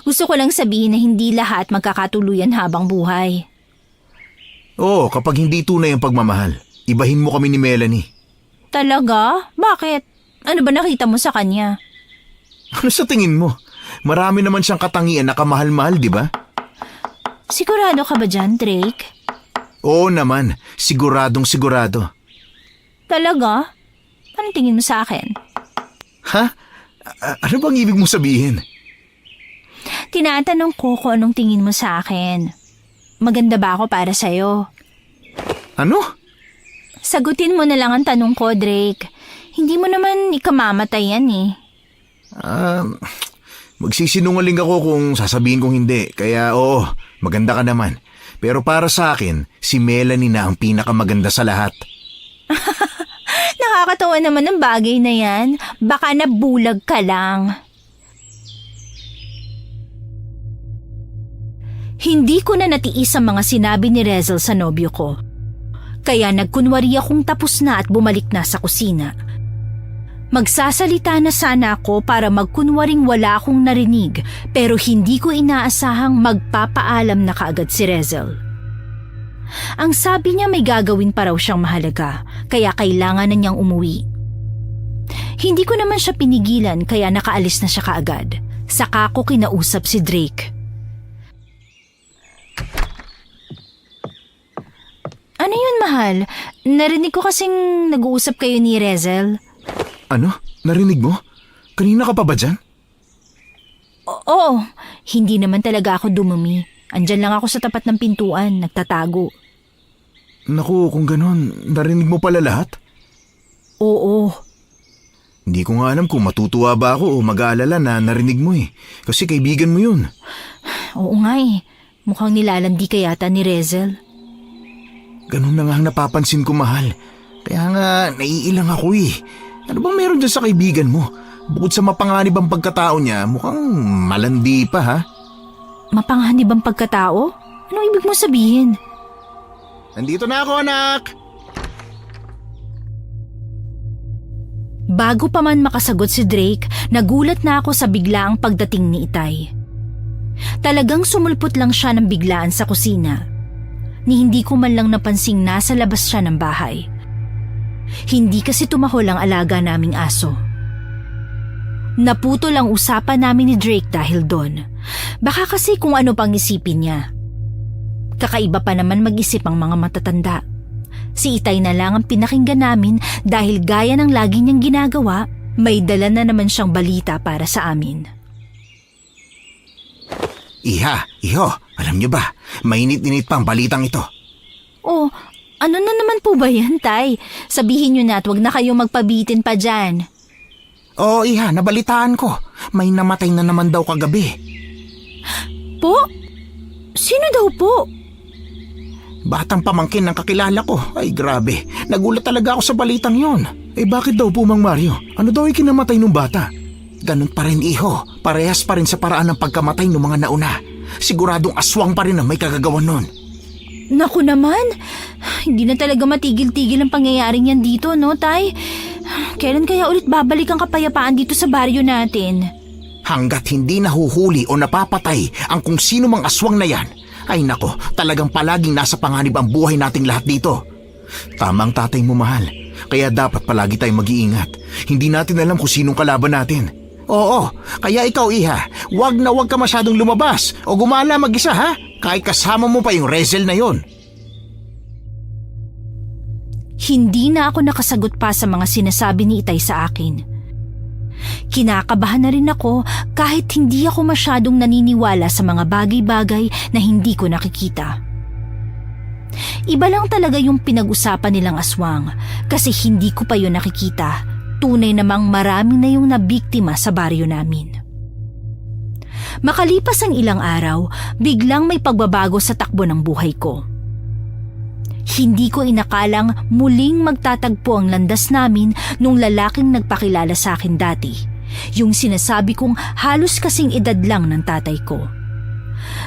Gusto ko lang sabihin na hindi lahat magkakatuluyan habang buhay. Oo, kapag hindi tunay ang pagmamahal, ibahin mo kami ni Melanie. Talaga? Bakit? Ano ba nakita mo sa kanya? Ano sa tingin mo? Marami naman siyang katangian na kamahal-mahal, di ba? Sigurado ka ba dyan, Drake? Oo naman, siguradong sigurado. Talaga? Anong tingin mo sa akin? Ha? Ano bang ibig mo sabihin? Tinatanong ko kung anong tingin mo sa akin. Maganda ba ako para sa'yo? Ano? Sagutin mo na lang ang tanong ko, Drake. Hindi mo naman ikamamatay yan eh. Magsisinungaling ako kung sasabihin kong hindi. Kaya oo, maganda ka naman. Pero para sa akin, si Melanie na ang pinakamaganda sa lahat. Nakakatawa naman ang bagay na yan. Baka nabulag ka lang. Hindi ko na natiis ang mga sinabi ni Rezel sa nobyo ko. Kaya nagkunwari akong tapos na at bumalik na sa kusina. Magsasalita na sana ako para magkunwaring wala akong narinig pero hindi ko inaasahang magpapaalam na kaagad si Rezel. Ang sabi niya may gagawin pa raw siyang mahalaga kaya kailangan na niyang umuwi. Hindi ko naman siya pinigilan kaya nakaalis na siya kaagad. Saka ko kinausap si Drake. Ano yun, mahal? Narinig ko kasing nag-uusap kayo ni Rezel. Ano? Narinig mo? Kanina ka pa ba dyan? Oo, hindi naman talaga ako dumumi. Andyan lang ako sa tapat ng pintuan, nagtatago. Naku, kung ganon, narinig mo pala lahat? Oo. Hindi ko nga alam kung matutuwa ba ako o mag-aalala na narinig mo eh. Kasi kaibigan mo yun. Oo nga eh. Mukhang nilalandi ka yata ni Rezel. Ganun na nga ang napapansin ko, mahal. Kaya nga, naiilang ako eh. Ano bang meron dyan sa kaibigan mo? Bukod sa mapanganib ang pagkatao niya, mukhang malandi pa ha? Mapanganib ang pagkatao? Anong ibig mo sabihin? Nandito na ako, anak! Bago pa man makasagot si Drake, nagulat na ako sa biglaang pagdating ni Itay. Talagang sumulpot lang siya ng biglaan sa kusina. Ni hindi ko man lang napansing nasa labas siya ng bahay. Hindi kasi tumahol ang alaga naming aso. Naputol ang usapan namin ni Drake dahil doon. Baka kasi kung ano pang isipin niya. Kakaiba pa naman mag-isip ang mga matatanda. Si Itay na lang ang pinakinggan namin dahil gaya ng lagi niyang ginagawa, may dala na naman siyang balita para sa amin. Iho, alam niyo ba, mainit-init pa ang balitang ito. Oh, ano na naman po ba yan, Tay? Sabihin niyo na at wag na kayong magpabitin pa dyan. Oo, Iha, nabalitaan ko. May namatay na naman daw kagabi. Po? Sino daw po? Batang pamangkin ng kakilala ko. Ay, grabe. Nagulat talaga ako sa balitang yon. Eh, bakit daw po, Mang Mario? Ano daw ikinamatay nung bata? Ganun pa rin, Iho. Parehas pa rin sa paraan ng pagkamatay ng mga nauna. Siguradong aswang pa rin ang may kagagawan nun. Naku naman, hindi na talaga matigil-tigil ang pangyayaring yan dito, no, Tay? Kailan kaya ulit babalik ang kapayapaan dito sa baryo natin? Hanggat hindi nahuhuli o napapatay ang kung sino mang aswang na yan, ay nako, talagang palaging nasa panganib ang buhay nating lahat dito. Tamang tatay mo, mahal. Kaya dapat palagi tayong mag-iingat. Hindi natin alam kung sinong kalaban natin. Oo, kaya ikaw, Iha, wag na wag ka masyadong lumabas o gumala mag-isa, ha? Kahit kasama mo pa yung Rezel na yon. Hindi na ako nakasagot pa sa mga sinasabi ni Itay sa akin. Kinakabahan na rin ako kahit hindi ako masyadong naniniwala sa mga bagay-bagay na hindi ko nakikita. Iba lang talaga yung pinag-usapan nilang aswang kasi hindi ko pa yun nakikita. Tunay namang marami na yung nabiktima sa baryo namin. Makalipas ang ilang araw, biglang may pagbabago sa takbo ng buhay ko. Hindi ko inakalang muling magtatagpo ang landas namin nung lalaking nagpakilala sa akin dati. Yung sinasabi kong halos kasing edad lang ng tatay ko.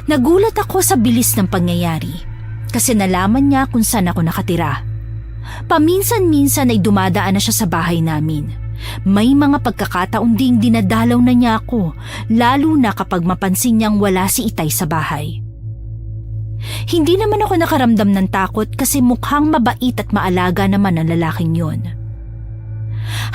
Nagulat ako sa bilis ng pangyayari kasi nalaman niya kung saan ako nakatira. Paminsan-minsan ay dumadaan na siya sa bahay namin. May mga pagkakataon ding dinadalaw na niya ako, lalo na kapag mapansin niyang wala si Itay sa bahay. Hindi naman ako nakaramdam ng takot kasi mukhang mabait at maalaga naman ang lalaking yon.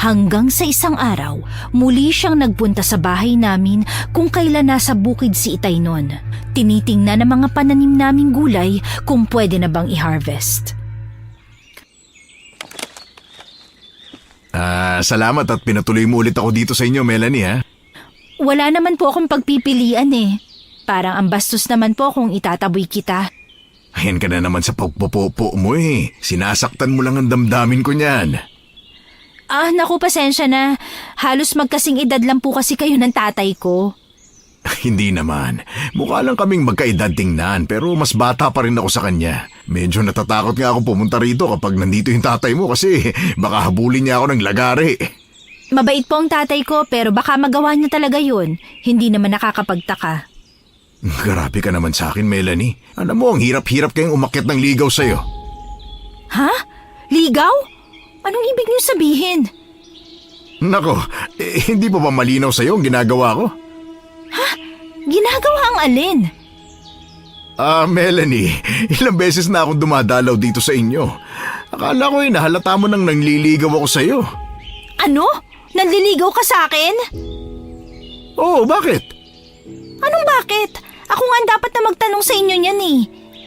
Hanggang sa isang araw, muli siyang nagpunta sa bahay namin kung kailan nasa bukid si Itay noon. Tinitingnan ng mga pananim naming gulay kung pwede na bang i-harvest. Salamat at pinatuloy mo ulit ako dito sa inyo, Melanie, ha? Wala naman po akong pagpipilian eh. Parang ang bastos naman po kung itataboy kita. Ayan ka na naman sa pagpopopo mo eh. Sinasaktan mo lang ang damdamin ko niyan. Naku, pasensya na. Halos magkasing edad lang po kasi kayo ng tatay ko. Hindi naman. Mukha lang kaming magkaedad tingnan pero mas bata pa rin ako sa kanya. Medyo natatakot nga ako pumunta rito kapag nandito yung tatay mo kasi baka habulin niya ako ng lagari. Mabait po ang tatay ko pero baka magawa niya talaga yun. Hindi naman nakakapagtaka. Grabe ka naman sa akin, Melanie. Alam mo, ang hirap-hirap kayong umakyat ng ligaw sa'yo. Ha? Ligaw? Anong ibig niyo sabihin? Nako, hindi pa ba malinaw sa'yo ang ginagawa ko? Ginagawa ang alin? Melanie, ilang beses na akong dumadalaw dito sa inyo. Akala ko nahalata mo nang nangliligaw ako sa'yo. Ano? Nanliligaw ka sa akin? Oo, bakit? Anong bakit? Ako nga ang dapat na magtanong sa inyo niyan eh.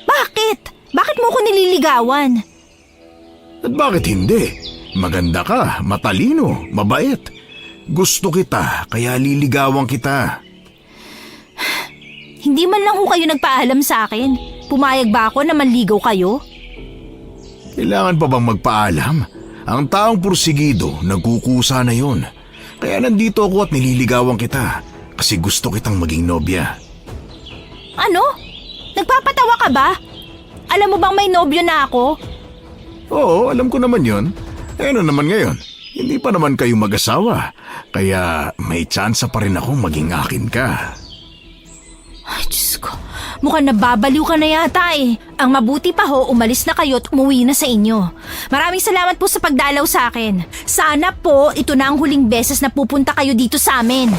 Bakit? Bakit mo ko nililigawan? At bakit hindi? Maganda ka, matalino, mabait. Gusto kita, kaya liligawan kita. Hindi man lang ho kayo nagpaalam sa akin. Pumayag ba ako na manligaw kayo? Kailangan pa bang magpaalam? Ang taong pursigido, nagkukusa na yon. Kaya nandito ako at nililigawan kita. Kasi gusto kitang maging nobya. Ano? Nagpapatawa ka ba? Alam mo bang may nobyo na ako? Oo, alam ko naman yon. Ano naman ngayon? Hindi pa naman kayo mag-asawa. Kaya may tsansa pa rin akong maging akin ka. Ay, Diyos ko. Mukhang nababaliw ka na yata eh. Ang mabuti pa ho, umalis na kayo at umuwi na sa inyo. Maraming salamat po sa pagdalaw sa akin. Sana po, ito na ang huling beses na pupunta kayo dito sa amin.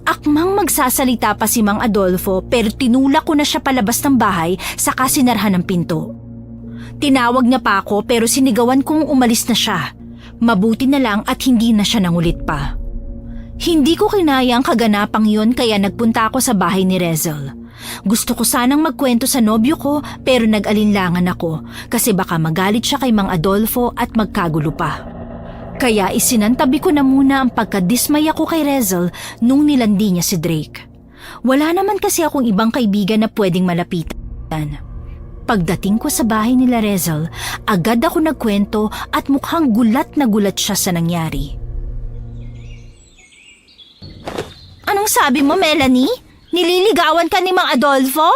Akmang magsasalita pa si Mang Adolfo pero tinulak ko na siya palabas ng bahay saka sinarhan ng pinto. Tinawag niya pa ako pero sinigawan kong umalis na siya. Mabuti na lang at hindi na siya nangulit pa. Hindi ko kinaya ang kaganapang yun kaya nagpunta ako sa bahay ni Rezel. Gusto ko sanang magkwento sa nobyo ko pero nag-alinlangan ako kasi baka magalit siya kay Mang Adolfo at magkagulo pa. Kaya isinantabi ko na muna ang pagkadismaya ko kay Rezel nung nilandi niya si Drake. Wala naman kasi akong ibang kaibigan na pwedeng malapitan. Pagdating ko sa bahay nila Rezel, agad ako nagkwento at mukhang gulat na gulat siya sa nangyari. Anong sabi mo, Melanie? Nililigawan ka ni Mang Adolfo?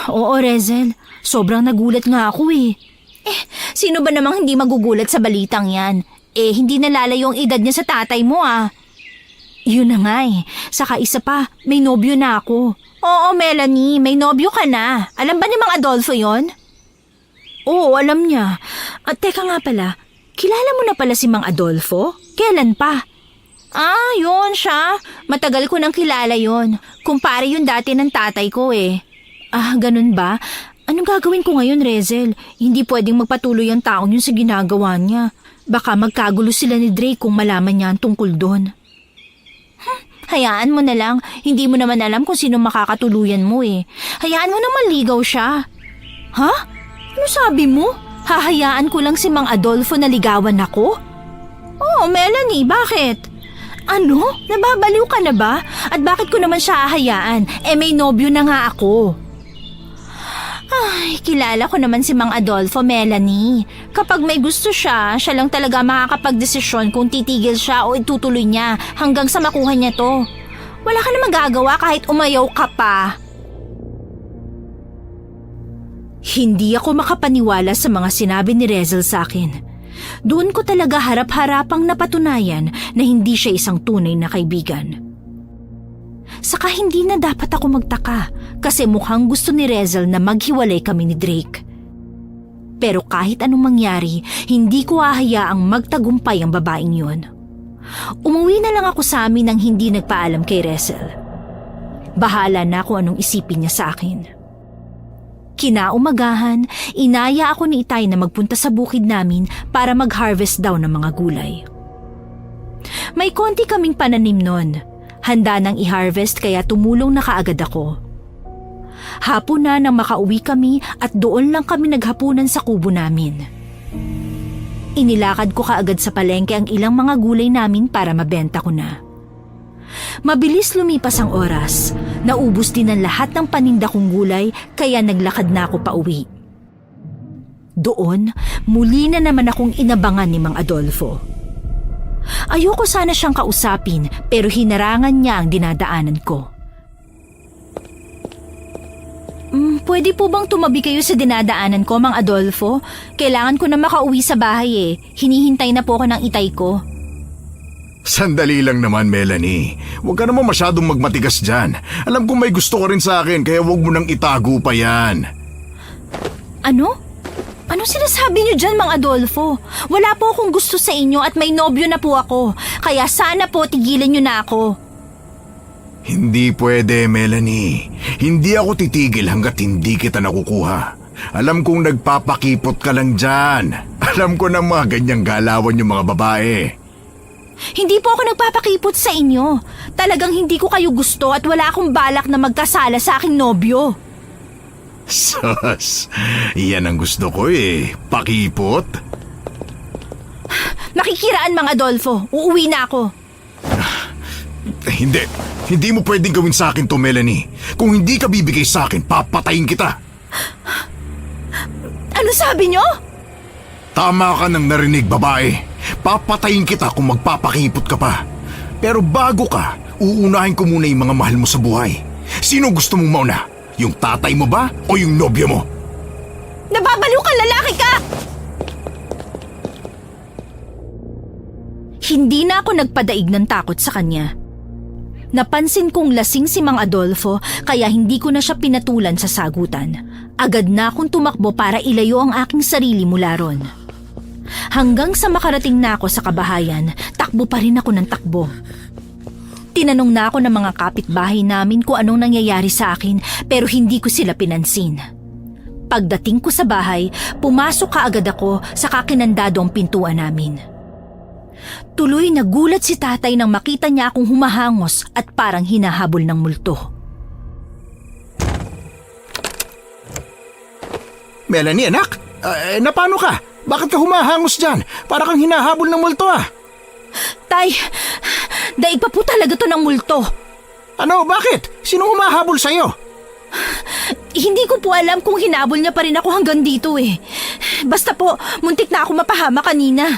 Oo, Rezel. Sobrang nagulat nga ako eh. Sino ba namang hindi magugulat sa balitang yan? Hindi nalalayo yung edad niya sa tatay mo ah. Yun na nga eh. Saka isa pa, may nobyo na ako. Oo, Melanie, may nobyo ka na. Alam ba ni Mang Adolfo yon? Oo, alam niya. At teka nga pala, kilala mo na pala si Mang Adolfo? Kailan pa? Ah, yun siya. Matagal ko nang kilala yun. Kumpare yun dati ng tatay ko eh. Ah, ganun ba? Anong gagawin ko ngayon, Rezel? Hindi pwedeng magpatuloy ang taong yun sa ginagawa niya. Baka magkagulo sila ni Drake kung malaman niya ang tungkol doon. Hayaan mo na lang. Hindi mo naman alam kung sino makakatuluyan mo eh. Hayaan mo naman ligaw siya. Ha? Ano sabi mo? Hahayaan ko lang si Mang Adolfo na ligawan ako? Oh, Melanie, bakit? Ano? Nababaliw ka na ba? At bakit ko naman siya hahayaan? Eh may nobyo na nga ako. Ay, kilala ko naman si Mang Adolfo, Melanie. Kapag may gusto siya, siya lang talaga makakapagdesisyon kung titigil siya o itutuloy niya hanggang sa makuha niya to. Wala ka na magagawa kahit umayaw ka pa. Hindi ako makapaniwala sa mga sinabi ni Rezel sa akin. Doon ko talaga harap-harapang napatunayan na hindi siya isang tunay na kaibigan. Saka hindi na dapat ako magtaka kasi mukhang gusto ni Rezel na maghiwalay kami ni Drake. Pero kahit anong mangyari, hindi ko hahayaang magtagumpay ang babaeng yun. Umuwi na lang ako sa amin nang hindi nagpaalam kay Rezel. Bahala na kung anong isipin niya sa akin. Kinaumagahan, inaya ako ni Itay na magpunta sa bukid namin para mag-harvest daw ng mga gulay. May konti kaming pananim nun. Handa nang i-harvest kaya tumulong na kaagad ako. Hapon na nang makauwi kami at doon lang kami naghapunan sa kubo namin. Inilakad ko kaagad sa palengke ang ilang mga gulay namin para mabenta ko na. Mabilis lumipas ang oras. Naubos din ang lahat ng paninda kong gulay kaya naglakad na ako pauwi. Doon, muli na naman akong inabangan ni Mang Adolfo. Ayoko sana siyang kausapin pero hinarangan niya ang dinadaanan ko. Pwede po bang tumabi kayo sa dinadaanan ko, Mang Adolfo? Kailangan ko na makauwi sa bahay eh. Hinihintay na po ako ng Itay ko. Sandali lang naman, Melanie. Huwag ka naman masyadong magmatigas dyan. Alam kong may gusto ka rin sa akin kaya huwag mo nang itago pa yan. Ano? Anong sinasabi niyo dyan, Mang Adolfo? Wala po akong gusto sa inyo at may nobyo na po ako. Kaya sana po tigilan niyo na ako. Hindi pwede, Melanie. Hindi ako titigil hanggat hindi kita nakukuha. Alam kong nagpapakipot ka lang dyan. Alam ko na mga ganyang galawan yung mga babae. Hindi po ako nagpapakipot sa inyo. Talagang hindi ko kayo gusto at wala akong balak na magkasala sa aking nobyo. Sus, yan ang gusto ko eh. Pakipot? Makikiraan, Mang Adolfo. Uuwi na ako. Hindi mo pwedeng gawin sa akin to, Melanie. Kung hindi ka bibigay sa akin, papatayin kita. Ano sabi niyo? Tama ka nang narinig, babae. Papatayin kita kung magpapakipot ka pa. Pero bago ka, uunahin ko muna yung mga mahal mo sa buhay. Sino gusto mong mauna? Yung tatay mo ba o yung nobyo mo? Nababaliw ka, lalaki ka! Hindi na ako nagpadaig ng takot sa kanya. Napansin kong lasing si Mang Adolfo kaya hindi ko na siya pinatulan sa sagutan. Agad na akong tumakbo para ilayo ang aking sarili mula ron. Hanggang sa makarating na ako sa kabahayan, takbo pa rin ako ng takbo. Tinanong na ako ng mga kapitbahay namin kung anong nangyayari sa akin pero hindi ko sila pinansin. Pagdating ko sa bahay, pumasok kaagad ako sa kakinandado ang pintuan namin. Tuloy nagulat si tatay nang makita niya akong humahangos at parang hinahabol ng multo. Melanie, anak, napano ka? Bakit ka humahangos dyan? Para kang hinahabol ng multo ah. Tay, daig pa po talaga to ng multo. Ano, bakit? Sino humahabol sa'yo? Hindi ko po alam kung hinabol niya pa rin ako hanggang dito eh. Basta po, muntik na ako mapahama kanina.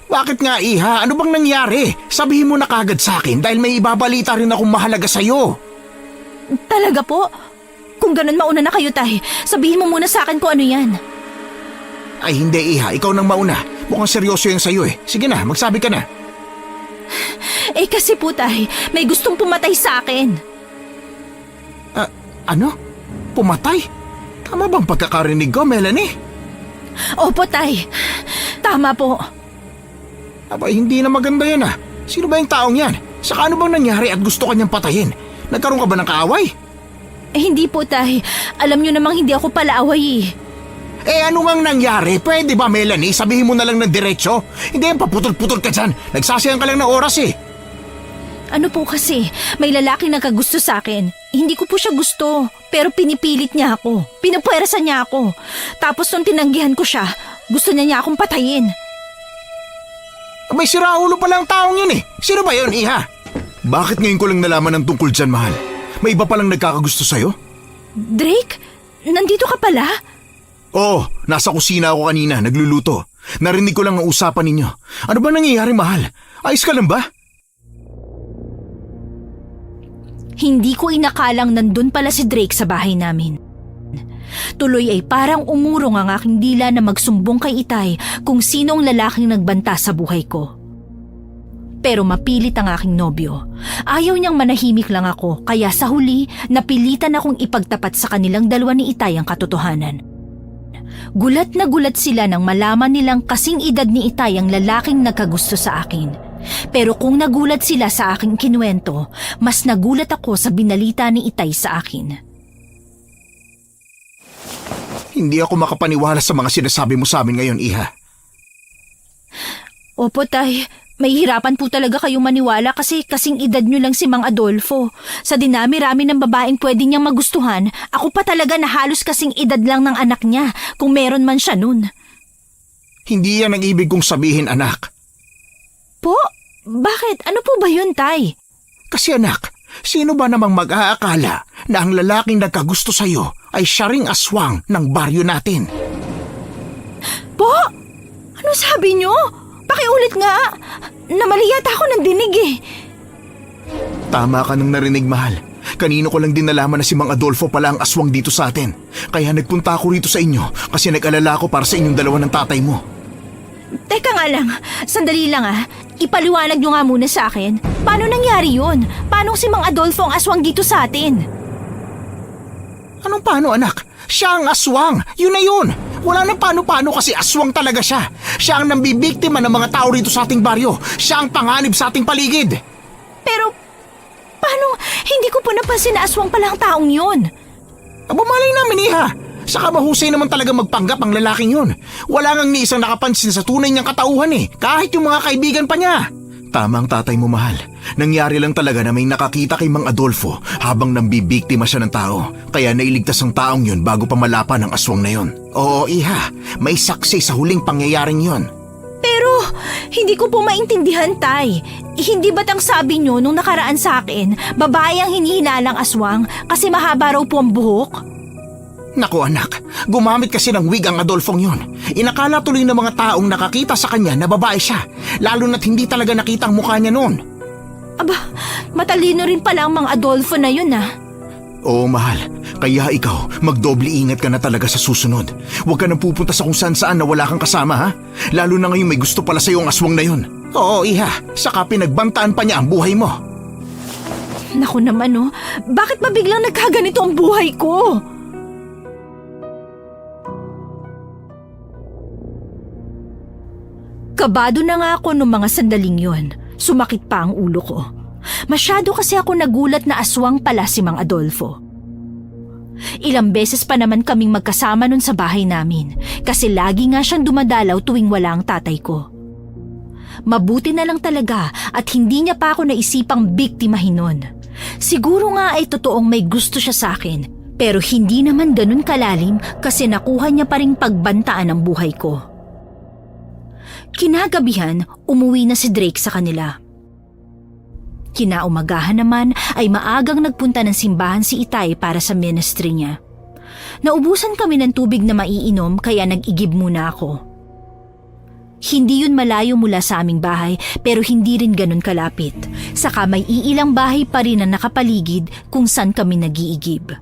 Bakit nga, Iha? Ano bang nangyari? Sabihin mo na kagad sa akin dahil may ibabalita rin akong mahalaga sa'yo. Talaga po? Kung ganun, mauna na kayo, tay. Sabihin mo muna sa akin kung ano yan. Ay hindi, Iha. Ikaw nang mauna. Mukhang seryoso yan sa'yo eh. Sige na, magsabi ka na. Eh kasi po, tay, may gustong pumatay sa akin. Ano? Pumatay? Tama bang pagkakarinig ko, Melanie? Opo, tay. Tama po. Aba, hindi na maganda yan ah. Sino ba yung taong yan? Saka ano bang nangyari at gusto kanyang patayin? Nagkaroon ka ba ng kaaway? Hindi po, Tay. Alam niyo namang hindi ako palaaway eh. Ano ngang nangyari? Pwede ba, Melanie? Sabihin mo na lang ng diretsyo? Hindi yan, paputol-putol ka dyan. Nagsasayang ka lang ng oras eh. Ano po kasi, may lalaki nagkagusto sa akin. Hindi ko po siya gusto, pero pinipilit niya ako. Pinapwersa niya ako. Tapos nung tinanggihan ko siya, gusto niya akong patayin. May siraulo pala ang taong yun eh. Sino ba yun, Iha? Bakit ngayon ko lang nalaman ng tungkol dyan, mahal? May iba palang nagkakagusto sa'yo? Drake, nandito ka pala? Oo, nasa kusina ako kanina, nagluluto. Narinig ko lang ang usapan ninyo. Ano ba nangyayari, mahal? Ayos ka lang ba? Hindi ko inakalang nandun pala si Drake sa bahay namin. Tuloy ay parang umurong ang aking dila na magsumbong kay Itay kung sino ang lalaking nagbanta sa buhay ko. Pero mapilit ang aking nobyo. Ayaw niyang manahimik lang ako, kaya sa huli napilitan akong ipagtapat sa kanilang dalawa ni Itay ang katotohanan. Gulat na gulat sila nang malaman nilang kasing edad ni Itay ang lalaking nagkagusto sa akin. Pero kung nagulat sila sa aking kinuwento, mas nagulat ako sa binalita ni Itay sa akin. Hindi ako makapaniwala sa mga sinasabi mo sa amin ngayon, Iha. Opo, Tay. May hirapan po talaga kayong maniwala kasi kasing edad nyo lang si Mang Adolfo. Sa dinami-rami ng babaeng pwede niyang magustuhan, ako pa talaga na halos kasing edad lang ng anak niya, kung meron man siya nun. Hindi yan ang ibig kong sabihin, anak. Po? Bakit? Ano po ba yun, Tay? Kasi anak, sino ba namang mag-aakala na ang lalaking nagkagusto sa'yo ay siya ring aswang ng baryo natin? Po? Ano sabi nyo? Pakiulit nga. Namali yata ako ng dinig eh. Tama ka nang narinig, mahal. Kanino ko lang din nalaman na si Mang Adolfo pala ang aswang dito sa atin. Kaya nagpunta ako rito sa inyo kasi nag-alala ako para sa inyong dalawa ng tatay mo. Teka nga lang, sandali lang ah. Ipaliwanag nyo nga muna sa akin. Paano nangyari yun? Paano si Mang Adolfo ang aswang dito sa atin? Anong paano, anak? Siya ang aswang. Yun na yun. Wala na paano-paano kasi aswang talaga siya. Siya ang nambibiktima ng mga tao rito sa ating baryo. Siya ang panganib sa ating paligid. Pero, paano? Hindi ko po napansin na aswang pala ang taong yun. Aba, malay namin, Iha. Saka mahusay naman talaga magpanggap ang lalaking yun. Wala ngang ni isang nakapansin sa tunay niyang katauhan eh. Kahit yung mga kaibigan pa niya. Tama ang tatay mo, mahal. Nangyari lang talaga na may nakakita kay Mang Adolfo habang nambibiktima siya ng tao. Kaya nailigtas ang taong yun bago pa malapan ang aswang na yun. Oo, Iha. May saksi sa huling pangyayaring yun. Pero, hindi ko po maintindihan, Tay. Hindi ba't ang sabi nyo nung nakaraan sa akin, babae ang hinihinalang aswang kasi mahaba raw po ang buhok? Naku anak, gumamit kasi ng wig ang Adolfong yun. Inakala tuloy ng mga taong nakakita sa kanya na babae siya, lalo na't hindi talaga nakita ang mukha niya noon. Aba, matalino rin pala ang mga Adolfo na yun ah. Oo, mahal. Kaya ikaw, magdoble ingat ka na talaga sa susunod. Huwag ka nang pupunta sa kung saan-saan na wala kang kasama, ha? Lalo na ngayon may gusto pala sa'yo ang aswang na yun. Oo, Iha. Saka pinagbantaan pa niya ang buhay mo. Naku naman oh, bakit ba biglang nagkaganito ang buhay ko? Kabado na nga ako nung mga sandaling yon. Sumakit pa ang ulo ko. Masyado kasi ako nagulat na aswang pala si Mang Adolfo. Ilang beses pa naman kaming magkasama nun sa bahay namin kasi lagi nga siyang dumadalaw tuwing wala ang tatay ko. Mabuti na lang talaga at hindi niya pa ako naisipang biktimahin nun. Siguro nga ay totoong may gusto siya sa akin pero hindi naman ganun kalalim kasi nakuha niya pa ring pagbantaan ang buhay ko. Kinagabihan, umuwi na si Drake sa kanila. Kinaumagahan naman ay maagang nagpunta ng simbahan si Itay para sa ministry niya. Naubusan kami ng tubig na maiinom kaya nag-igib muna ako. Hindi yun malayo mula sa aming bahay pero hindi rin ganun kalapit. Saka may iilang bahay pa rin na nakapaligid kung saan kami nag-iigib.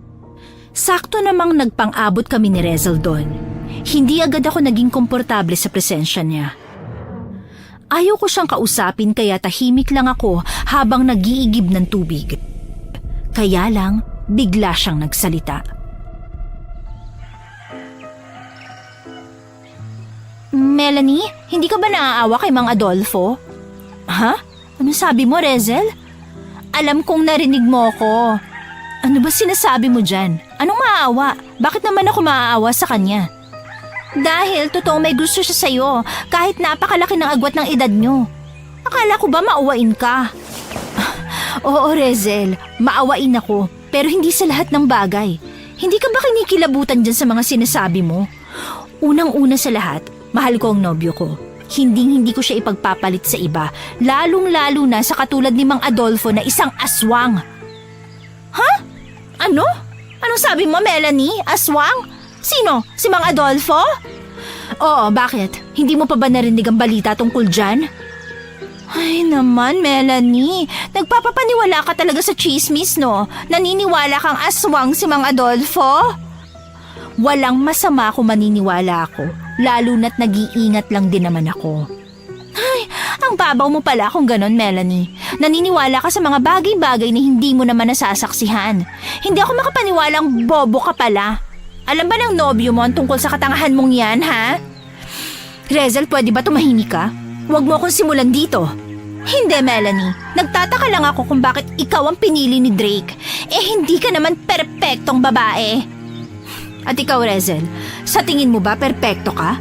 Sakto namang nagpang-abot kami ni Rezel doon. Hindi agad ako naging komportable sa presensya niya. Ayaw ko siyang kausapin kaya tahimik lang ako habang nag-iigib ng tubig. Kaya lang, bigla siyang nagsalita. Melanie, hindi ka ba naaawa kay Mang Adolfo? Ha? Ano sabi mo, Rezel? Alam kong narinig mo ko. Ano ba sinasabi mo dyan? Anong maawa? Bakit naman ako maaawa sa kanya? Dahil totoo may gusto siya sa'yo, kahit napakalaki ng agwat ng edad nyo. Akala ko ba maawain ka? Oo, Rezel, maawain ako, pero hindi sa lahat ng bagay. Hindi ka ba kinikilabutan dyan sa mga sinasabi mo? Unang-una sa lahat, mahal ko ang nobyo ko. Hindi ko siya ipagpapalit sa iba, lalong-lalo na sa katulad ni Mang Adolfo na isang aswang. Ha? Ano? Anong sabi mo, Melanie? Aswang? Sino? Si Mang Adolfo? Oo, bakit? Hindi mo pa ba narinig ang balita tungkol dyan? Ay naman, Melanie. Nagpapapaniwala ka talaga sa chismis, no? Naniniwala kang aswang si Mang Adolfo? Walang masama kung maniniwala ako, lalo na't nag-iingat lang din naman ako. Ay, ang babaw mo pala kung ganon, Melanie. Naniniwala ka sa mga bagay-bagay na hindi mo naman nasasaksihan. Hindi ako makapaniwalang bobo ka pala. Alam ba ng nobyo mo ang tungkol sa katangahan mong yan, ha? Rezel, pwede ba tumahimik ka? Huwag mo akong simulan dito. Hindi, Melanie. Nagtataka lang ako kung bakit ikaw ang pinili ni Drake. Hindi ka naman perpektong babae. At ikaw, Rezel, sa tingin mo ba perpekto ka?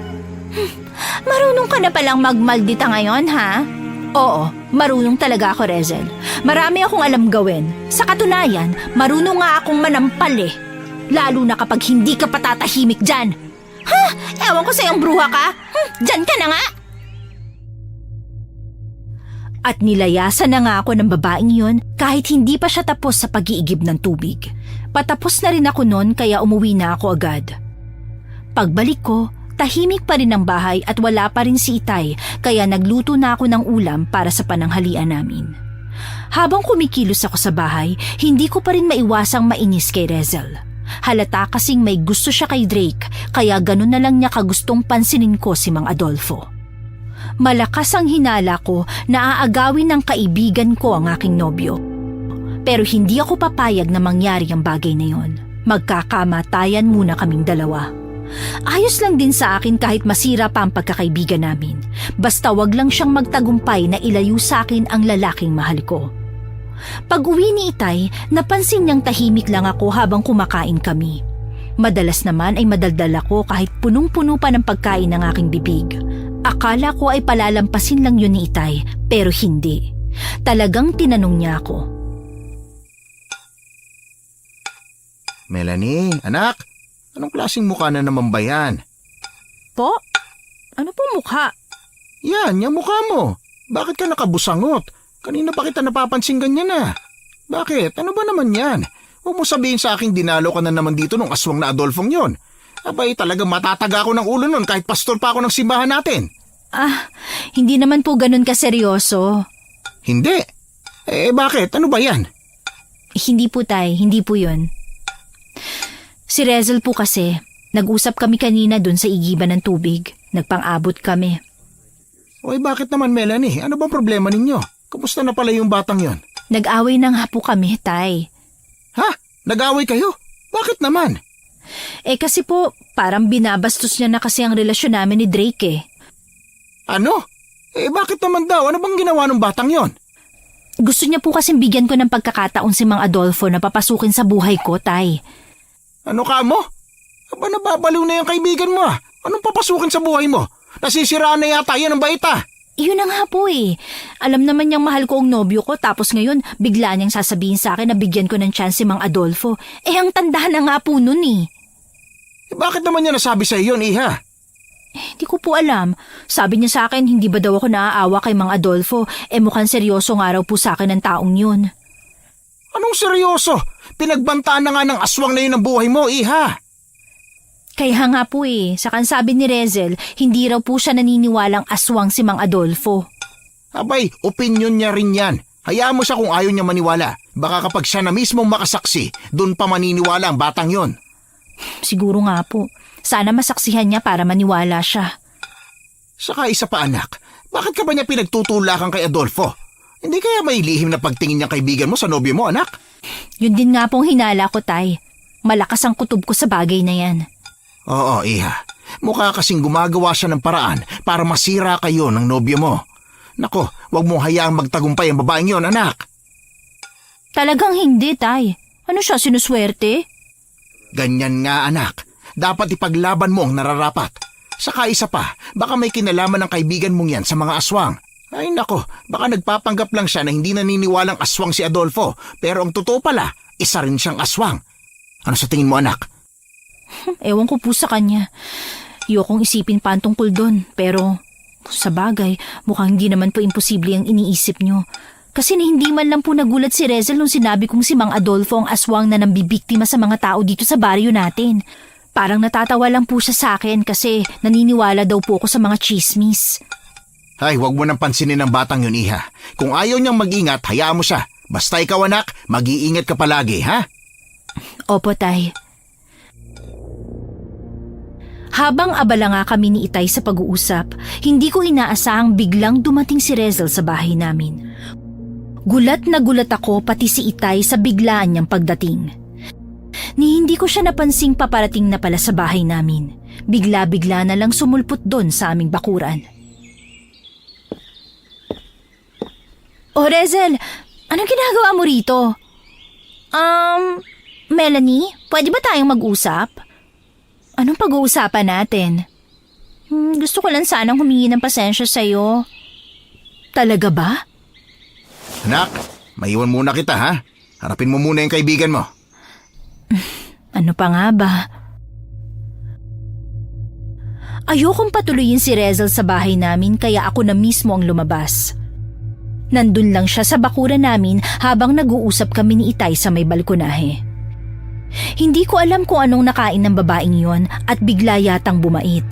Marunong ka na palang magmaldita ngayon, ha? Oo, marunong talaga ako, Rezel. Marami akong alam gawin. Sa katunayan, marunong nga akong manampal eh. Lalo na kapag hindi ka patatahimik dyan. Ha? Ewan ko sa'yong bruha ka. Dyan ka na nga. At nilayasan na nga ako ng babaeng yun kahit hindi pa siya tapos sa pag-iigib ng tubig. Patapos na rin ako noon kaya umuwi na ako agad. Pagbalik ko, tahimik pa rin ang bahay at wala pa rin si Itay kaya nagluto na ako ng ulam para sa pananghalian namin. Habang kumikilos ako sa bahay, hindi ko pa rin maiwasang mainis kay Rezel. Halata kasing may gusto siya kay Drake kaya ganun na lang niya kagustong pansinin ko si Mang Adolfo. Malakas ang hinala ko na aagawin ng kaibigan ko ang aking nobyo. Pero hindi ako papayag na mangyari ang bagay na yon. Magkakamatayan muna kaming dalawa. Ayos lang din sa akin kahit masira pa ang pagkakaibigan namin. Basta wag lang siyang magtagumpay na ilayo sa akin ang lalaking mahal ko. Pag-uwi ni Itay, napansin niyang tahimik lang ako habang kumakain kami. Madalas naman ay madaldal ako kahit punong-puno pa ng pagkain ng aking bibig. Akala ko ay palalampasin lang yun ni Itay, pero hindi. Talagang tinanong niya ako. Melanie, anak, anong klaseng mukha na naman ba yan? Po? Ano po mukha? Yan, yung mukha mo. Bakit ka nakabusangot? Kanina pa kita napapansin ganyan na. Bakit? Ano ba naman yan? Huwag mo sabihin sa aking dinalo ka na naman dito nung aswang na Adolfong yon. Abay, talagang matataga ako ng ulo nun kahit pastor pa ako ng simbahan natin. Hindi naman po ganun kaseryoso. Hindi. Bakit? Ano ba yan? Hindi po, Tay. Hindi po yun. Si Rezel po kasi, nag-usap kami kanina dun sa igiban ng tubig. Nagpang-abot kami. Oy, bakit naman, Melanie? Ano bang problema ninyo? Kumusta na pala yung batang yon? Nag-away na nga po kami, Tay. Ha? Nag-away kayo? Bakit naman? Kasi po, parang binabastos niya na kasi ang relasyon namin ni Drake eh. Ano? Bakit naman daw? Ano bang ginawa ng batang yon? Gusto niya po kasing bigyan ko ng pagkakataon si Mang Adolfo na papasukin sa buhay ko, Tay. Ano ka mo? Aba, nababaliw na yung kaibigan mo ah. Anong papasukin sa buhay mo? Nasisiraan na yata yan ang baita. Yun na nga po eh. Alam naman niyang mahal ko ang nobyo ko tapos ngayon bigla niyang sasabihin sa akin na bigyan ko ng chance si Mang Adolfo. Ang tanda na nga po nun eh. Bakit naman niya nasabi sa iyo, Iha? Hindi ko po alam. Sabi niya sa akin hindi ba daw ako naaawa kay Mang Adolfo. Mukhang seryoso nga raw po sa akin ng taong yun. Anong seryoso? Pinagbantaan na nga ng aswang na yun ang buhay mo, Iha. Kaya nga po sa sabi ni Rezel, hindi raw po siya naniniwalang aswang si Mang Adolfo. Abay, opinyon niya rin yan. Hayaan mo siya kung ayaw niya maniwala. Baka kapag siya na mismong makasaksi, dun pa maniniwala ang batang yon. Siguro nga po. Sana masaksihan niya para maniwala siya. Saka isa pa anak, bakit ka ba niya pinagtutulakan kay Adolfo? Hindi kaya may lihim na pagtingin niyang kaibigan mo sa nobyo mo, anak? Yun din nga pong hinala ko, Tay. Malakas ang kutob ko sa bagay na yan. Oo, Iha. Mukha kasing gumagawa siya ng paraan para masira kayo ng nobyo mo. Nako, wag mong hayaang magtagumpay ang babaeng yon, anak. Talagang hindi, Tay. Ano siya, sinuswerte? Ganyan nga, anak. Dapat ipaglaban mo ang nararapat. Saka isa pa, baka may kinalaman ng kaibigan mong yan sa mga aswang. Ay nako, baka nagpapanggap lang siya na hindi naniniwalang aswang si Adolfo, pero ang totoo pala, isa rin siyang aswang. Ano sa tingin mo, anak? Ewan ko po sa kanya. Iyokong isipin pa ang tungkol doon, pero sa bagay, mukhang hindi naman po imposible ang iniisip niyo. Kasi na hindi man lang po nagulat si Rezel nung sinabi kong si Mang Adolfo ang aswang na nambibiktima sa mga tao dito sa baryo natin. Parang natatawa lang po siya sa akin kasi naniniwala daw po ako sa mga chismis. Ay, wag mo nang pansinin ang batang yun, iha. Kung ayaw niyang mag-ingat, hayaan mo siya. Basta ikaw, anak, mag-iingat ka palagi, ha? Opo, Tay. Habang abala nga kami ni Itay sa pag-uusap, hindi ko inaasahang biglang dumating si Rezel sa bahay namin. Gulat na gulat ako pati si Itay sa biglaan niyang pagdating. Ni hindi ko siya napansing paparating na pala sa bahay namin. Bigla-bigla na lang sumulpot doon sa aming bakuran. Oh, Rezel, anong ginagawa mo rito? Melanie, pwede ba tayong mag-usap? Anong pag-uusapan natin? Gusto ko lang sanang humingi ng pasensya sa'yo. Talaga ba? Anak, maiwan muna kita, ha? Harapin mo muna yung kaibigan mo. Ano pa nga ba? Ayokong patuloyin si Rezel sa bahay namin kaya ako na mismo ang lumabas. Nandun lang siya sa bakuran namin habang nag-uusap kami ni Itay sa may balkonahe. Hindi ko alam kung anong nakain ng babaeng yon at bigla yatang bumait.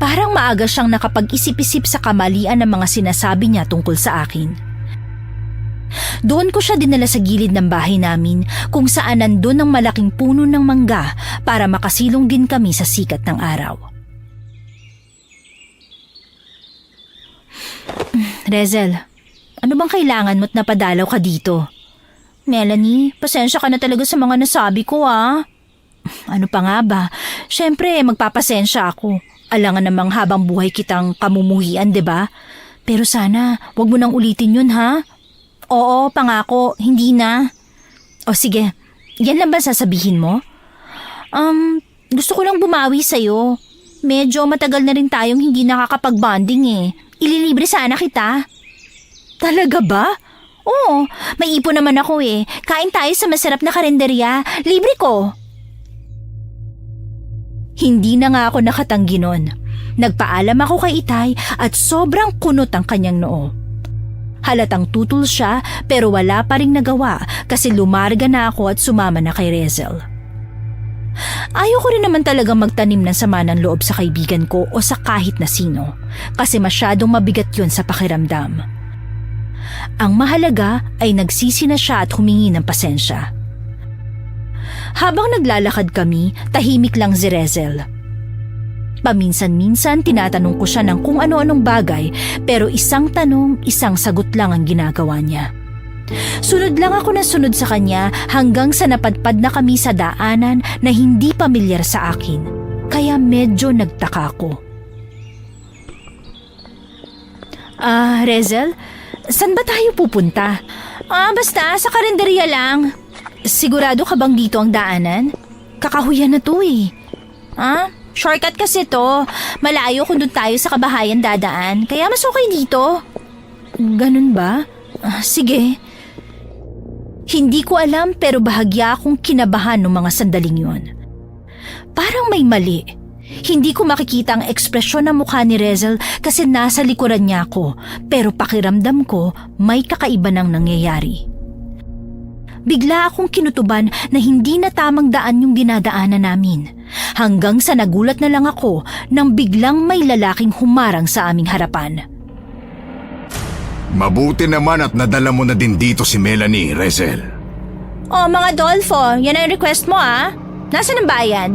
Parang maaga siyang nakapag-isip-isip sa kamalian ng mga sinasabi niya tungkol sa akin. Doon ko siya dinala sa gilid ng bahay namin kung saan nandun ang malaking puno ng mangga para makasilong din kami sa sikat ng araw. Rezel, ano bang kailangan mo't napadalaw ka dito? Melanie, pasensya ka na talaga sa mga nasabi ko, ah. Ano pa nga ba? Siyempre, magpapasensya ako. Alangan namang habang buhay kitang kamumuhian, 'di ba? Pero sana, wag mo nang ulitin yun, ha? Oo, pangako, hindi na. O sige, yan lang ba sasabihin mo? Gusto ko lang bumawi sa'yo. Medyo matagal na rin tayong hindi nakakapag-bonding eh. Ililibre sana kita. Talaga ba? Oo, may ipon naman ako eh. Kain tayo sa masarap na karinderya. Libre ko. Hindi na nga ako nakatanggi nun. Nagpaalam ako kay Itay at sobrang kunot ang kanyang noo. Halatang tutol siya pero wala pa ring nagawa kasi lumarga na ako at sumama na kay Rezel. Ayoko rin naman talagang magtanim ng sama ng loob sa kaibigan ko o sa kahit na sino kasi masyadong mabigat yun sa pakiramdam. Ang mahalaga ay nagsisi na siya at humingi ng pasensya. Habang naglalakad kami, tahimik lang si Rezel. Paminsan-minsan tinatanong ko siya ng kung ano-anong bagay pero isang tanong, isang sagot lang ang ginagawa niya. Sunod lang ako na sunod sa kanya hanggang sa napadpad na kami sa daanan na hindi pamilyar sa akin. Kaya medyo nagtaka ko. Rezel, saan ba tayo pupunta? Basta sa karinderya lang. Sigurado ka bang dito ang daanan? Kakahuyan na to eh. Shortcut kasi to. Malayo kung doon tayo sa kabahayan dadaan. Kaya mas okay dito. Ganun ba? Sige. Hindi ko alam pero bahagya akong kinabahan ng mga sandaling yon. Parang may mali. Hindi ko makikita ang ekspresyon ng mukha ni Rezel kasi nasa likuran niya ako. Pero pakiramdam ko may kakaiba nang nangyayari. Bigla akong kinutuban na hindi na tamang daan yung dinadaanan namin. Hanggang sa nagulat na lang ako nang biglang may lalaking humarang sa aming harapan. Mabuti naman at nadala mo na din dito si Melanie, Rezel. Oh, mga Adolfo, yan ang request mo Nasaan ang bayad?